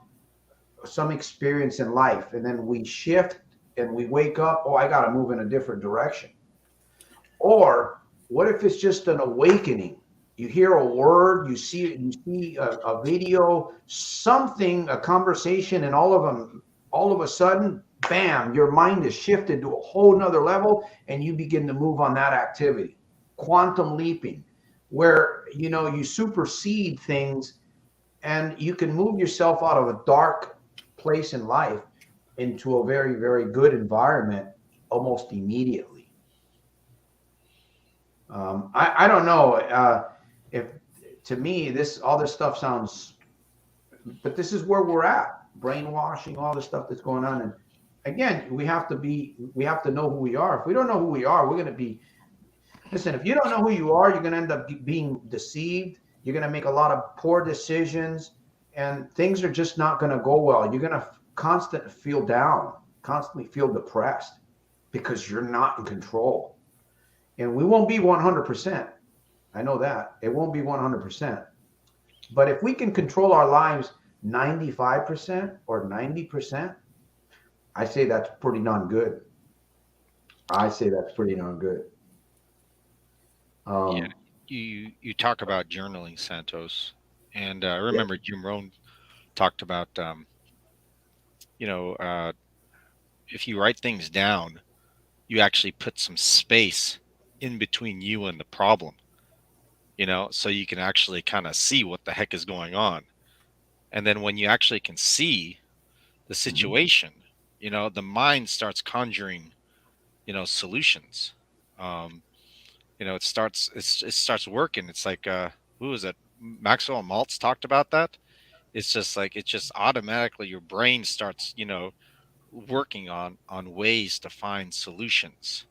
some experience in life, and then we shift and we wake up, oh, I got to move in a different direction. Or what if it's just an awakening? You hear a word, you see a video, something, a conversation, and all of a sudden, bam, your mind is shifted to a whole nother level, and you begin to move on that activity. Quantum leaping, where you supersede things, and you can move yourself out of a dark place in life into a very, very good environment almost immediately. I don't know if to me all this stuff sounds, but this is where we're at. Brainwashing, all the stuff that's going on, and again, we have to know who we are. If we don't know who we are, we're going to be. Listen, if you don't know who you are, you're going to end up being deceived. You're going to make a lot of poor decisions, and things are just not going to go well. You're going to constantly feel down, constantly feel depressed because you're not in control. And we won't be 100%. I know that. It won't be 100%. But if we can control our lives 95% or 90%, I say that's pretty darn good. Yeah, you talk about journaling, Santos, and I remember Jim Rohn talked about you know if you write things down, you actually put some space in between you and the problem, so you can actually kind of see what the heck is going on. And then when you actually can see the situation, the mind starts conjuring, solutions. Um, it starts working. It's like, who is it? Maxwell Maltz talked about that. It's just like, it just automatically, your brain starts, working on ways to find solutions.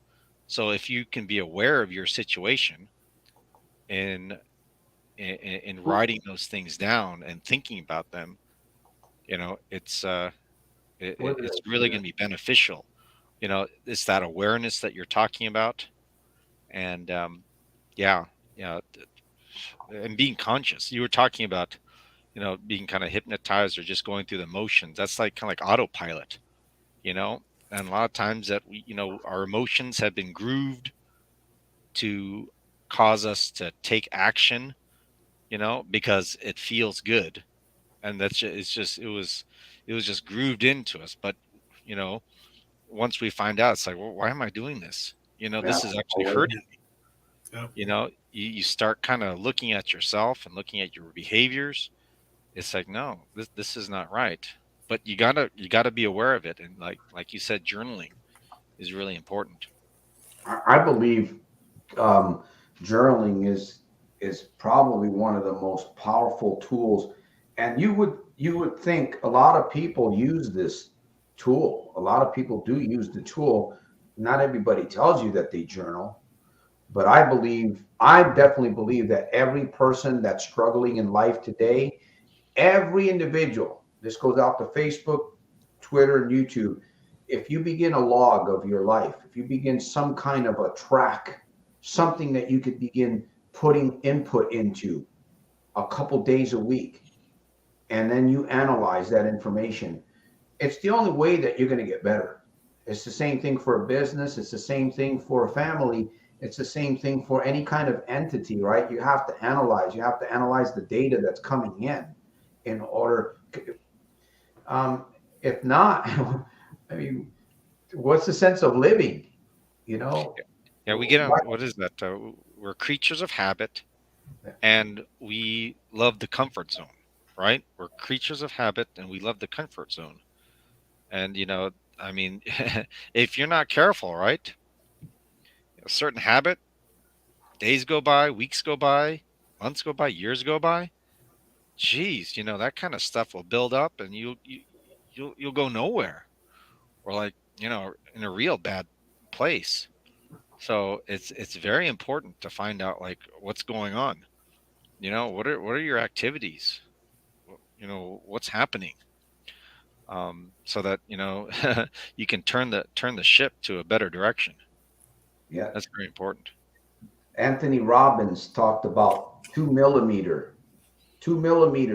So if you can be aware of your situation and in writing those things down and thinking about them, it's it's really going to be beneficial. It's that awareness that you're talking about. And yeah, yeah, and being conscious. You were talking about, being kind of hypnotized or just going through the motions. That's like kind of like autopilot, you know. And a lot of times that we, our emotions have been grooved to cause us to take action, because it feels good, and that's just, it was just grooved into us. But you know, once we find out, it's like, well, why am I doing this? This is actually hurting me. Yep. You start kind of looking at yourself and looking at your behaviors. It's like, no, this is not right. But you gotta be aware of it, and like you said, journaling is really important. I believe journaling is probably one of the most powerful tools, and you would think a lot of people use this tool. A lot of people do use the tool. Not everybody tells you that they journal, but I definitely believe that every person that's struggling in life today, every individual, this goes out to Facebook, Twitter, and YouTube. If you begin a log of your life, if you begin some kind of a track, something that you could begin putting input into a couple days a week, and then you analyze that information, it's the only way that you're going to get better. It's the same thing for a business. It's the same thing for a family. It's the same thing for any kind of entity, right? You have to analyze. You have to analyze the data that's coming in order. If not, I mean, what's the sense of living? You know? Yeah, we get on. What is that? We're creatures of habit, and we love the comfort zone, right? We're creatures of habit, and we love the comfort zone. And I mean, if you're not careful, right, a certain habit, days go by, weeks go by, months go by, years go by. Geez, that kind of stuff will build up, and you'll go nowhere, or like, in a real bad place. So it's very important to find out, like, what's going on. What are your activities? What's happening, so that you can turn the ship to a better direction. Yeah. That's very important. Anthony Robbins talked about 2 millimeter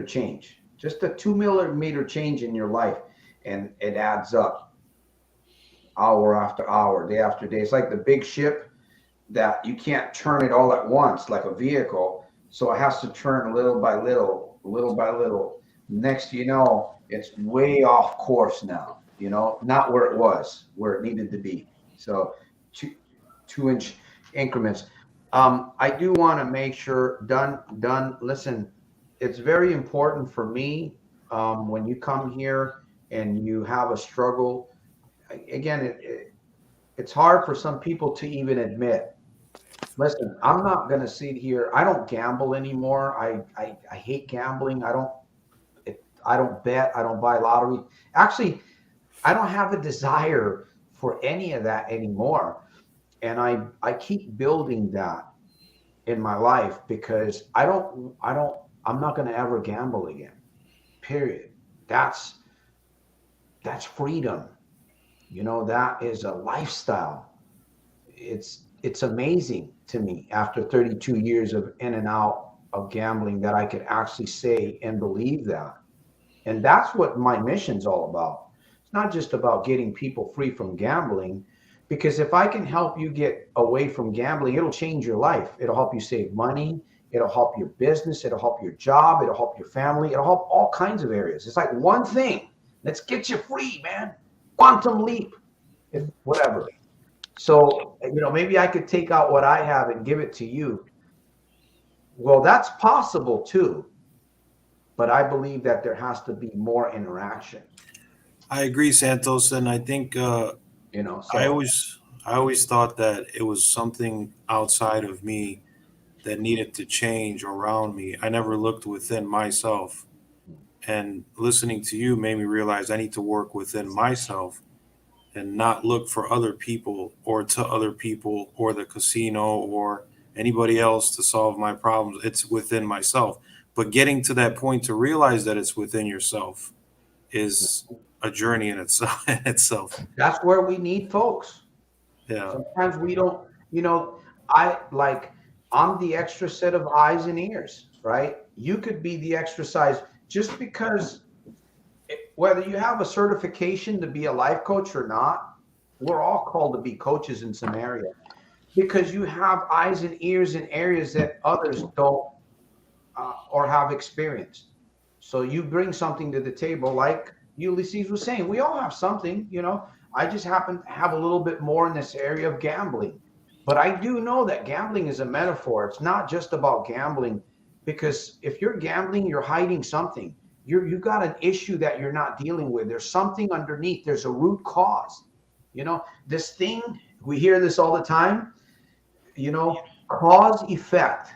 change, just a 2 millimeter change in your life, and it adds up hour after hour, day after day. It's like the big ship that you can't turn it all at once like a vehicle. So it has to turn little by little, little by little. Next, it's way off course now, not where it was, where it needed to be. So 2 inch increments. I do want to make sure, done. Listen, it's very important for me, when you come here and you have a struggle. Again, it's hard for some people to even admit. Listen, I'm not going to sit here. I don't gamble anymore. I hate gambling. I don't bet. I don't buy lottery. Actually, I don't have a desire for any of that anymore. And I keep building that in my life, because I'm not going to ever gamble again. Period. That's freedom. That is a lifestyle. It's amazing to me, after 32 years of in and out of gambling, that I could actually say and believe that. And that's what my mission's all about. It's not just about getting people free from gambling, because if I can help you get away from gambling, it'll change your life. It'll help you save money. It'll help your business. It'll help your job. It'll help your family. It'll help all kinds of areas. It's like one thing. Let's get you free, man. Quantum leap. Whatever. So, maybe I could take out what I have and give it to you. Well, that's possible too. But I believe that there has to be more interaction, I agree, Santos, and I think I so always thought that it was something outside of me that needed to change around me. I never looked within myself, and listening to you made me realize I need to work within myself and not look for other people or to other people or the casino or anybody else to solve my problems. It's within myself. But getting to that point to realize that it's within yourself is a journey in itself. In itself. that's where we need folks. Yeah. Sometimes we don't, I like, I'm the extra set of eyes and ears, right? You could be the extra size just because whether you have a certification to be a life coach or not, we're all called to be coaches in some area because you have eyes and ears in areas that others don't or have experienced. So you bring something to the table, like Ulysses was saying. We all have something. I just happen to have a little bit more in this area of gambling. But I do know that gambling is a metaphor. It's not just about gambling, because if you're gambling, you're hiding something. You got an issue that you're not dealing with. There's something underneath. There's a root cause. This thing, we hear this all the time, cause effect.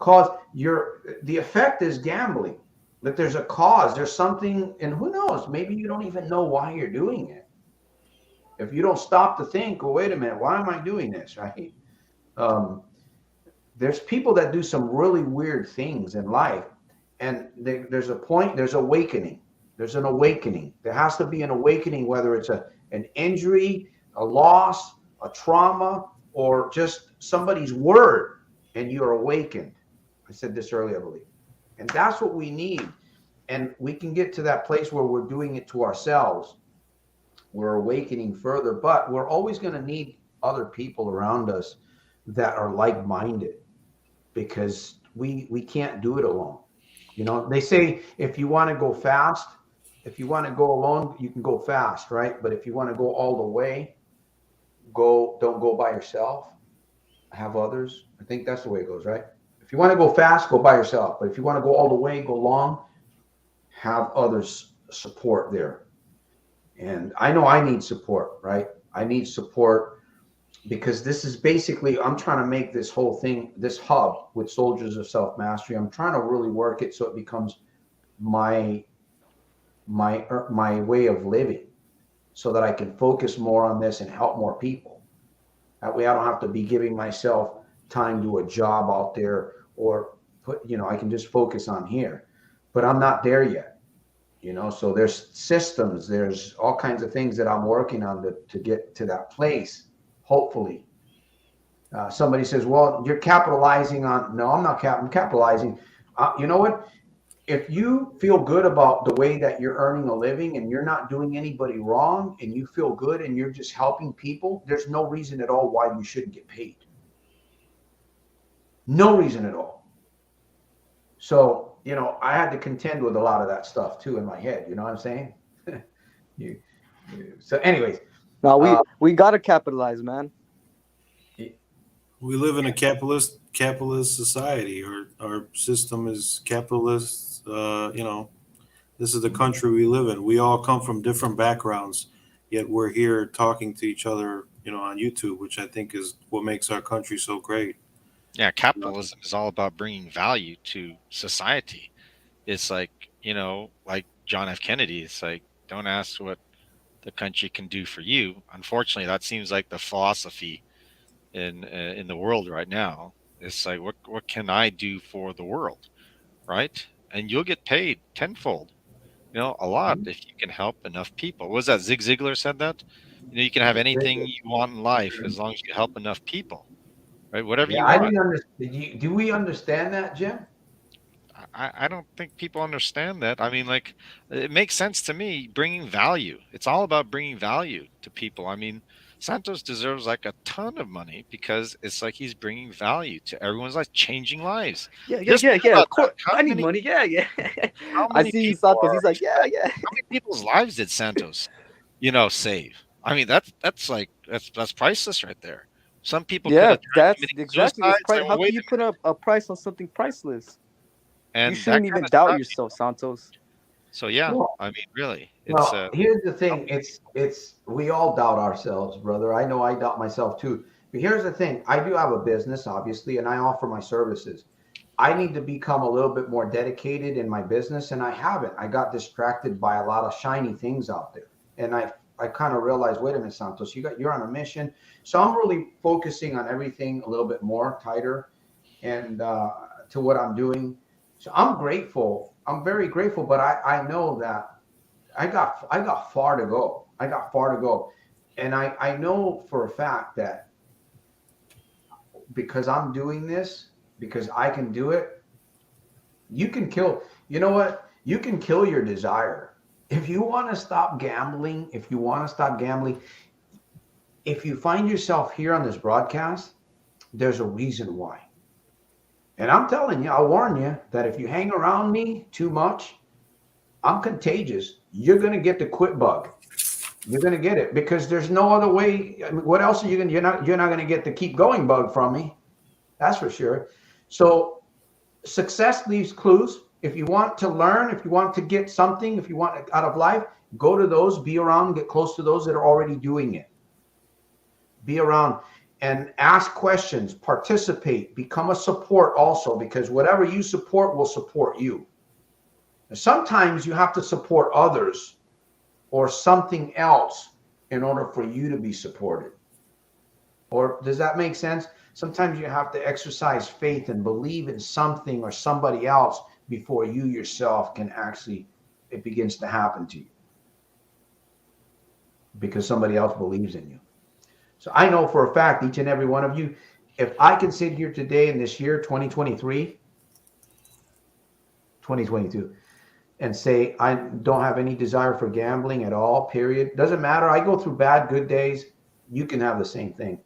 The effect is gambling. That there's a cause, there's something, and who knows, maybe you don't even know why you're doing it. If you don't stop to think, well, wait a minute, why am I doing this, right? There's people that do some really weird things in life, and there's awakening. There's an awakening. There has to be an awakening, whether it's an injury, a loss, a trauma, or just somebody's word, and you're awakened. I said this earlier, I believe. And that's what we need. And we can get to that place where we're doing it to ourselves. We're awakening further, but we're always going to need other people around us that are like-minded, because we can't do it alone. They say if you want to go fast, if you want to go alone, you can go fast, right? But if you want to go all the way, don't go by yourself. Have others. I think that's the way it goes, right? If you want to go fast, go by yourself. But if you want to go all the way, go long, have others support there. And I know I need support, right? I need support because this is basically, I'm trying to make this whole thing, this hub with Soldiers of Self-Mastery, I'm trying to really work it so it becomes my way of living, so that I can focus more on this and help more people. That way I don't have to be giving myself time to a job out there, or I can just focus on here. But I'm not there yet, so there's systems, there's all kinds of things that I'm working on to get to that place, hopefully. Somebody says, well, you're capitalizing on, no, I'm not I'm capitalizing. You know what? If you feel good about the way that you're earning a living and you're not doing anybody wrong and you feel good and you're just helping people, there's no reason at all why you shouldn't get paid. No reason at all. So, I had to contend with a lot of that stuff too in my head. You know what I'm saying? So anyways. No, we got to capitalize, man. We live in a capitalist society. Our system is capitalist. This is the country we live in. We all come from different backgrounds, yet we're here talking to each other, on YouTube, which I think is what makes our country so great. Yeah, capitalism is all about bringing value to society. It's like, like John F. Kennedy, it's like, don't ask what the country can do for you. Unfortunately, that seems like the philosophy in the world right now. It's like, what can I do for the world, right? And you'll get paid tenfold, a lot if you can help enough people. What was that, Zig Ziglar said that? You can have anything you want in life as long as you help enough people. Right, whatever you want. I didn't understand. Do we understand that, Jim? I don't think people understand that. I mean, like, it makes sense to me. Bringing value. It's all about bringing value to people. I mean, Santos deserves like a ton of money because it's like he's bringing value to everyone's life, changing lives. Yeah. Of course, I need money. Yeah. I see Santos. He's like, yeah. How many people's lives did Santos, save? I mean, that's priceless right there. Some people could Yeah, have tried that's committing exactly. It's suicides. price. And How wait can you a put a price on something priceless? You and that shouldn't kind even of doubt stuff. yourself, Santos. So yeah, Well, I mean, really, it's well, here's the how thing. can It's we all doubt ourselves, brother. I know I doubt myself too. But here's the thing. I do have a business, obviously, and I offer my services. I need to become a little bit more dedicated in my business, and I haven't. I got distracted by a lot of shiny things out there, and I kind of realized, wait a minute, Santos, you're on a mission. So I'm really focusing on everything a little bit more tighter, and to what I'm doing. So I'm grateful. I'm very grateful, but I know that I got far to go. I got far to go, and I know for a fact that because I'm doing this, because I can do it, you can kill. You know what? You can kill your desire. If you want to stop gambling, if you find yourself here on this broadcast, there's a reason why. And I'm telling you, I'll warn you that if you hang around me too much, I'm contagious. You're gonna get the quit bug. You're gonna get it because there's no other way. I mean, what else are you gonna? You're not gonna get the keep going bug from me. That's for sure. So success leaves clues. If you want to learn, if you want to get something, if you want out of life, go to those, be around, get close to those that are already doing it. Be around and ask questions, participate, become a support also, because whatever you support will support you. And sometimes you have to support others or something else in order for you to be supported. Or does that make sense? Sometimes you have to exercise faith and believe in something or somebody else before you yourself can actually, it begins to happen to you because somebody else believes in you. So I know for a fact, each and every one of you, if I can sit here today in this year, 2023, 2022, and say, I don't have any desire for gambling at all, period. Doesn't matter. I go through bad, good days. You can have the same thing.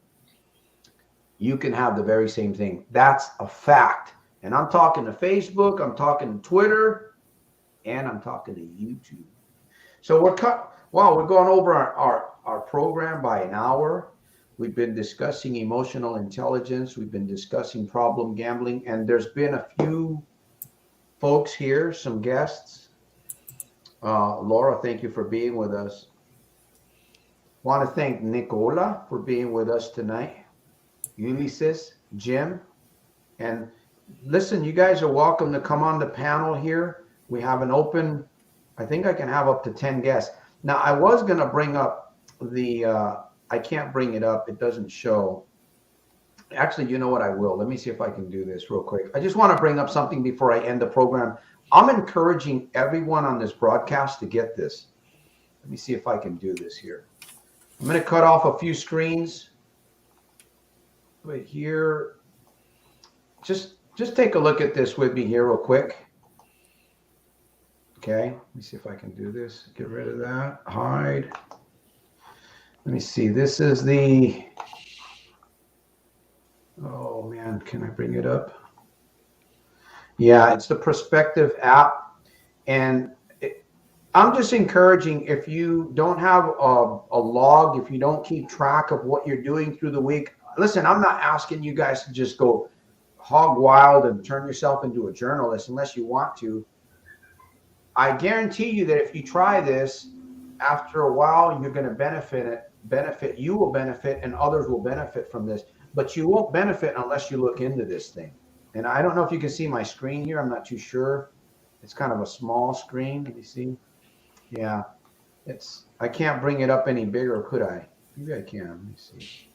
You can have the very same thing. That's a fact. And I'm talking to Facebook, I'm talking to Twitter, and I'm talking to YouTube. So we're going over our program by an hour. We've been discussing emotional intelligence. We've been discussing problem gambling. And there's been a few folks here, some guests. Laura, thank you for being with us. Want to thank Nicola for being with us tonight. Ulysses, Jim, and listen, you guys are welcome to come on the panel here. We have an open, I think I can have up to 10 guests. Now, I was going to bring up I can't bring it up. It doesn't show. Actually, you know what? I will. Let me see if I can do this real quick. I just want to bring up something before I end the program. I'm encouraging everyone on this broadcast to get this. Let me see if I can do this here. I'm going to cut off a few screens. Right here, just take a look at this with me here real quick. Okay, let me see if I can do this. Get rid of that. Hide. Let me see. This is the. Oh man, can I bring it up? Yeah, it's the Perspective app, and I'm just encouraging, if you don't have a log, if you don't keep track of what you're doing through the week. Listen, I'm not asking you guys to just go hog wild and turn yourself into a journalist unless you want to. I guarantee you that if you try this, after a while, you're going to benefit. You will benefit and others will benefit from this. But you won't benefit unless you look into this thing. And I don't know if you can see my screen here. I'm not too sure. It's kind of a small screen. Let me see. Yeah. I can't bring it up any bigger, could I? Maybe I can. Let me see.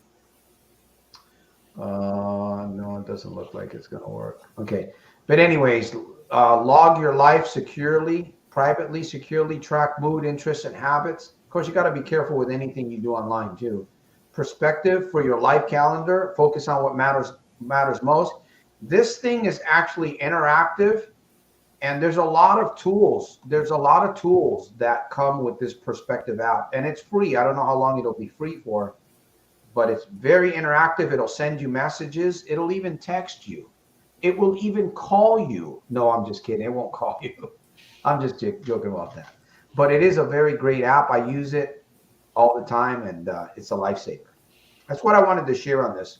No, it doesn't look like it's going to work. Okay. But anyways, log your life securely, privately, securely, track mood, interests, and habits. Of course, you got to be careful with anything you do online too. Perspective for your life calendar. Focus on what matters most. This thing is actually interactive, and there's a lot of tools. There's a lot of tools that come with this Perspective app, and it's free. I don't know how long it'll be free for, but it's very interactive. It'll send you messages. It'll even text you. It will even call you. No, I'm just kidding. It won't call you. I'm just joking about that. But it is a very great app. I use it. all the time, and it's a lifesaver. That's what I wanted to share on this.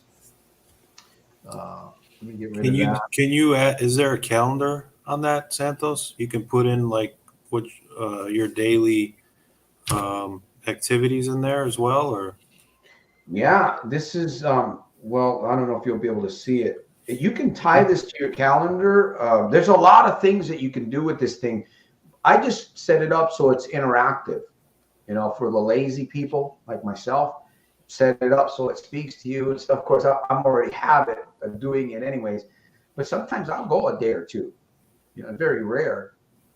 Let me get rid of that. Can you add, is there a calendar on that, Santos? You can put in like what your daily activities in there as well, or? Yeah, this is well, I don't know if you'll be able to see it. You can tie this to your calendar. There's a lot of things that you can do with this thing. I just set it up so it's interactive, for the lazy people like myself. Set it up so it speaks to you and stuff. Of course, I'm already habit of doing it anyways, but sometimes I'll go a day or two, very rare,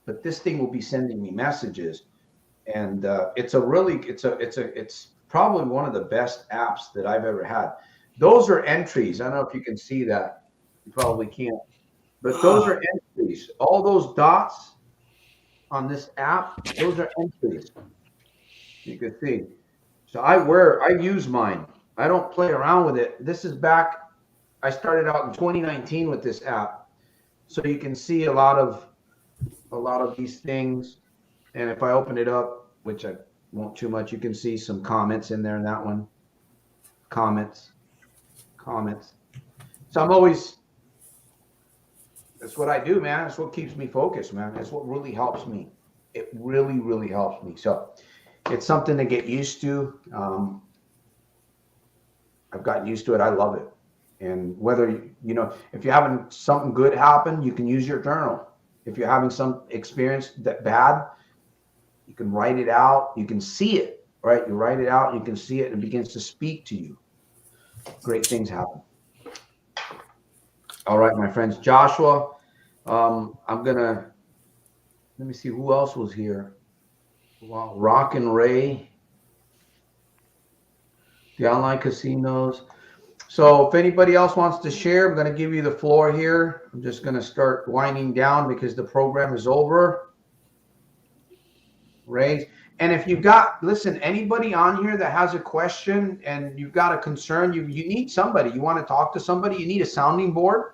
but this thing will be sending me messages, and it's probably one of the best apps that I've ever had. Those are entries. I don't know if you can see that. You probably can't, but those are entries. All those dots on this app, those are entries. You can see. So I use mine. I don't play around with it. This is back. I started out in 2019 with this app. So you can see a lot of these things. And if I open it up, which I won't too much, you can see some comments in there in that one. Comments. So that's what I do, man. That's what keeps me focused, man. That's what really helps me. It really, really helps me. So it's something to get used to. I've gotten used to it. I love it. And whether, if you're having something good happen, you can use your journal. If you're having some experience that bad, you can write it out. You can see it, right? You write it out, you can see it, and it begins to speak to you. Great things happen. All right, my friends. Joshua, let me see who else was here. Wow, Rock and Ray, the online casinos. So if anybody else wants to share, I'm going to give you the floor here. I'm just going to start winding down because the program is over. Ray, and if you've got, listen, anybody on here that has a question and you've got a concern, you need somebody, you want to talk to somebody, you need a sounding board,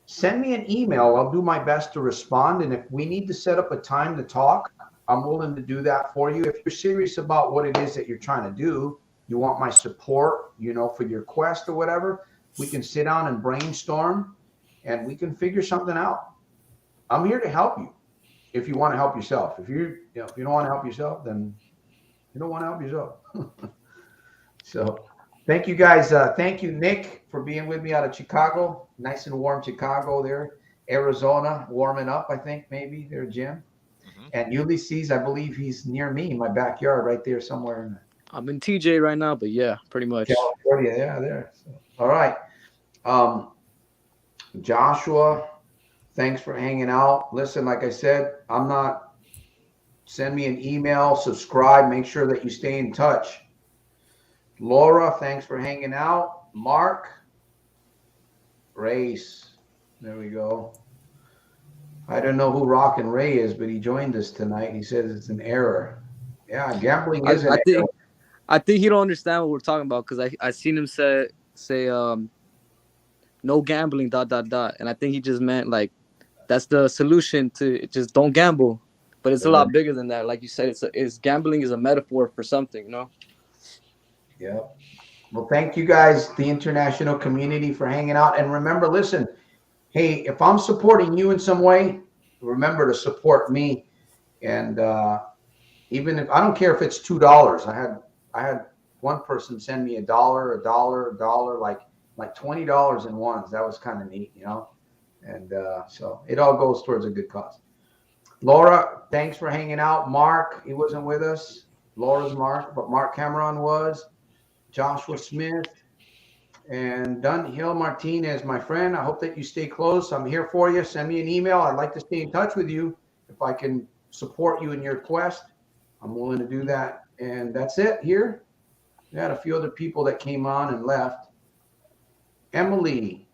send me an email. I'll do my best to respond. And if we need to set up a time to talk, I'm willing to do that for you. If you're serious about what it is that you're trying to do, you want my support, for your quest or whatever, we can sit down and brainstorm and we can figure something out. I'm here to help you if you want to help yourself. If you don't want to help yourself, then you don't want to help yourself. So thank you guys. Thank you, Nick, for being with me out of Chicago. Nice and warm Chicago there. Arizona, warming up, I think, maybe there, Jim. And Ulysses, I believe he's near me in my backyard right there somewhere. I'm in TJ right now, but yeah, pretty much. California, yeah, there. So, all right. Joshua, thanks for hanging out. Listen, like I said, send me an email, subscribe, make sure that you stay in touch. Laura, thanks for hanging out. Mark, Race, there we go. I don't know who Rock and Ray is, but he joined us tonight. He says it's an error. Yeah, gambling is an error. I think he don't understand what we're talking about because I seen him say no gambling ... And I think he just meant like that's the solution to just don't gamble. But it's a lot bigger than that. Like you said, it's gambling is a metaphor for something, Yeah. Well, thank you guys, the international community, for hanging out. And remember, listen, hey, if I'm supporting you in some way, remember to support me. And even if I don't care if it's $2, I had one person send me $1, like $20 in ones. That was kind of neat, And so it all goes towards a good cause. Laura, thanks for hanging out. Mark, he wasn't with us. Laura's Mark, but Mark Cameron was. Joshua Smith and Dunhill Martinez, my friend. I hope that you stay close. I'm here for you. Send me an email. I'd like to stay in touch with you. If I can support you in your quest, I'm willing to do that. And that's it here. We had a few other people that came on and left. Emily,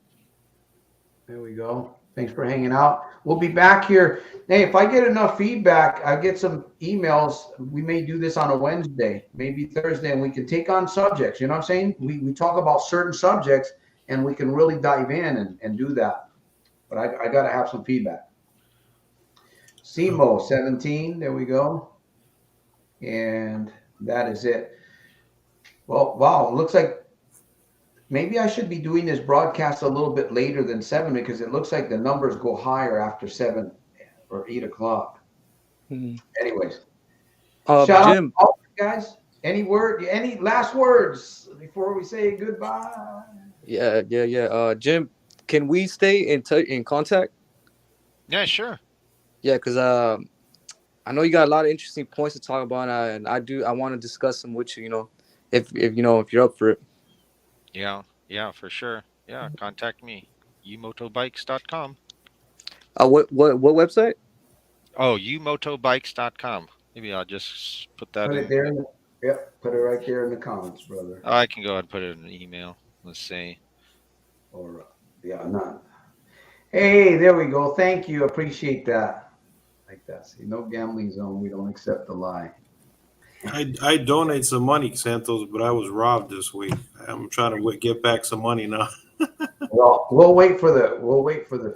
there we go. Thanks for hanging out. We'll be back here. Hey, if I get enough feedback, I get some emails. We may do this on a Wednesday, maybe Thursday, and we can take on subjects. You know what I'm saying? We talk about certain subjects, and we can really dive in and do that. But I got to have some feedback. Simo, 17. There we go. And That is it. Well, wow, it looks like maybe I should be doing this broadcast a little bit later than 7 because it looks like the numbers go higher after 7 or 8 o'clock. Hmm. Anyways, shout out to Jim. all you guys. Any last words before we say goodbye? Yeah. Jim, can we stay in contact? Yeah, sure. Yeah, because I know you got a lot of interesting points to talk about, and I want to discuss them with you. If if you're up for it. Yeah, for sure. Yeah, contact me. umotobikes.com. What website? Oh, umotobikes.com. Maybe I'll just put that Put it in. there. Yep, put it right there in the comments, brother. Oh, I can go ahead and put it in an email. Let's see. Or yeah, not. Hey, there we go. Thank you. Appreciate that. Like that. See, no gambling zone. We don't accept the lie. I donate some money, Santos, but I was robbed this week. I'm trying to get back some money now. Well, we'll wait for the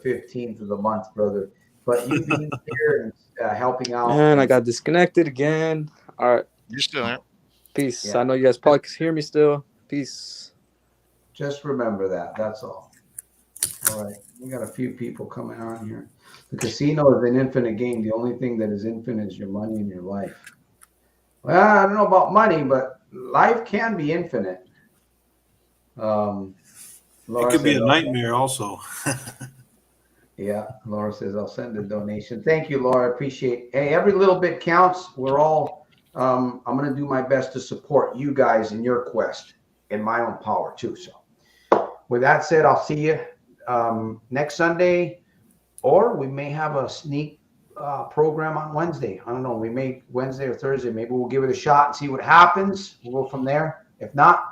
15th of the month, brother. But you being here and helping out. Man, I got disconnected again. All right. You're still there. Peace. Yeah. I know you guys probably can hear me still. Peace. Just remember that. That's all. All right. We got a few people coming on here. The casino is an infinite game. The only thing that is infinite is your money and your life. Well, I don't know about money, but life can be infinite. Laura It could be said, a nightmare also. yeah, Laura says, I'll send a donation. Thank you, Laura. Appreciate. Hey, every little bit counts. We're all, I'm going to do my best to support you guys in your quest in my own power too. So with that said, I'll see you next Sunday, or we may have a sneak program on Wednesday. I don't know. We may Wednesday or Thursday. Maybe we'll give it a shot and see what happens. We'll go from there. If not,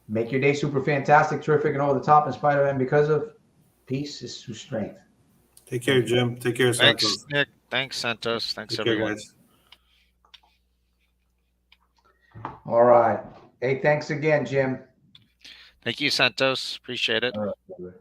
make your day super fantastic, terrific, and over the top in spite of and because of. Peace is through strength. Take care, Jim. Take care, Santos. Thanks, Nick. Thanks, Santos. Thanks, Take care, everyone. guys. All right. Hey, thanks again, Jim. Thank you, Santos. Appreciate it. All right, brother.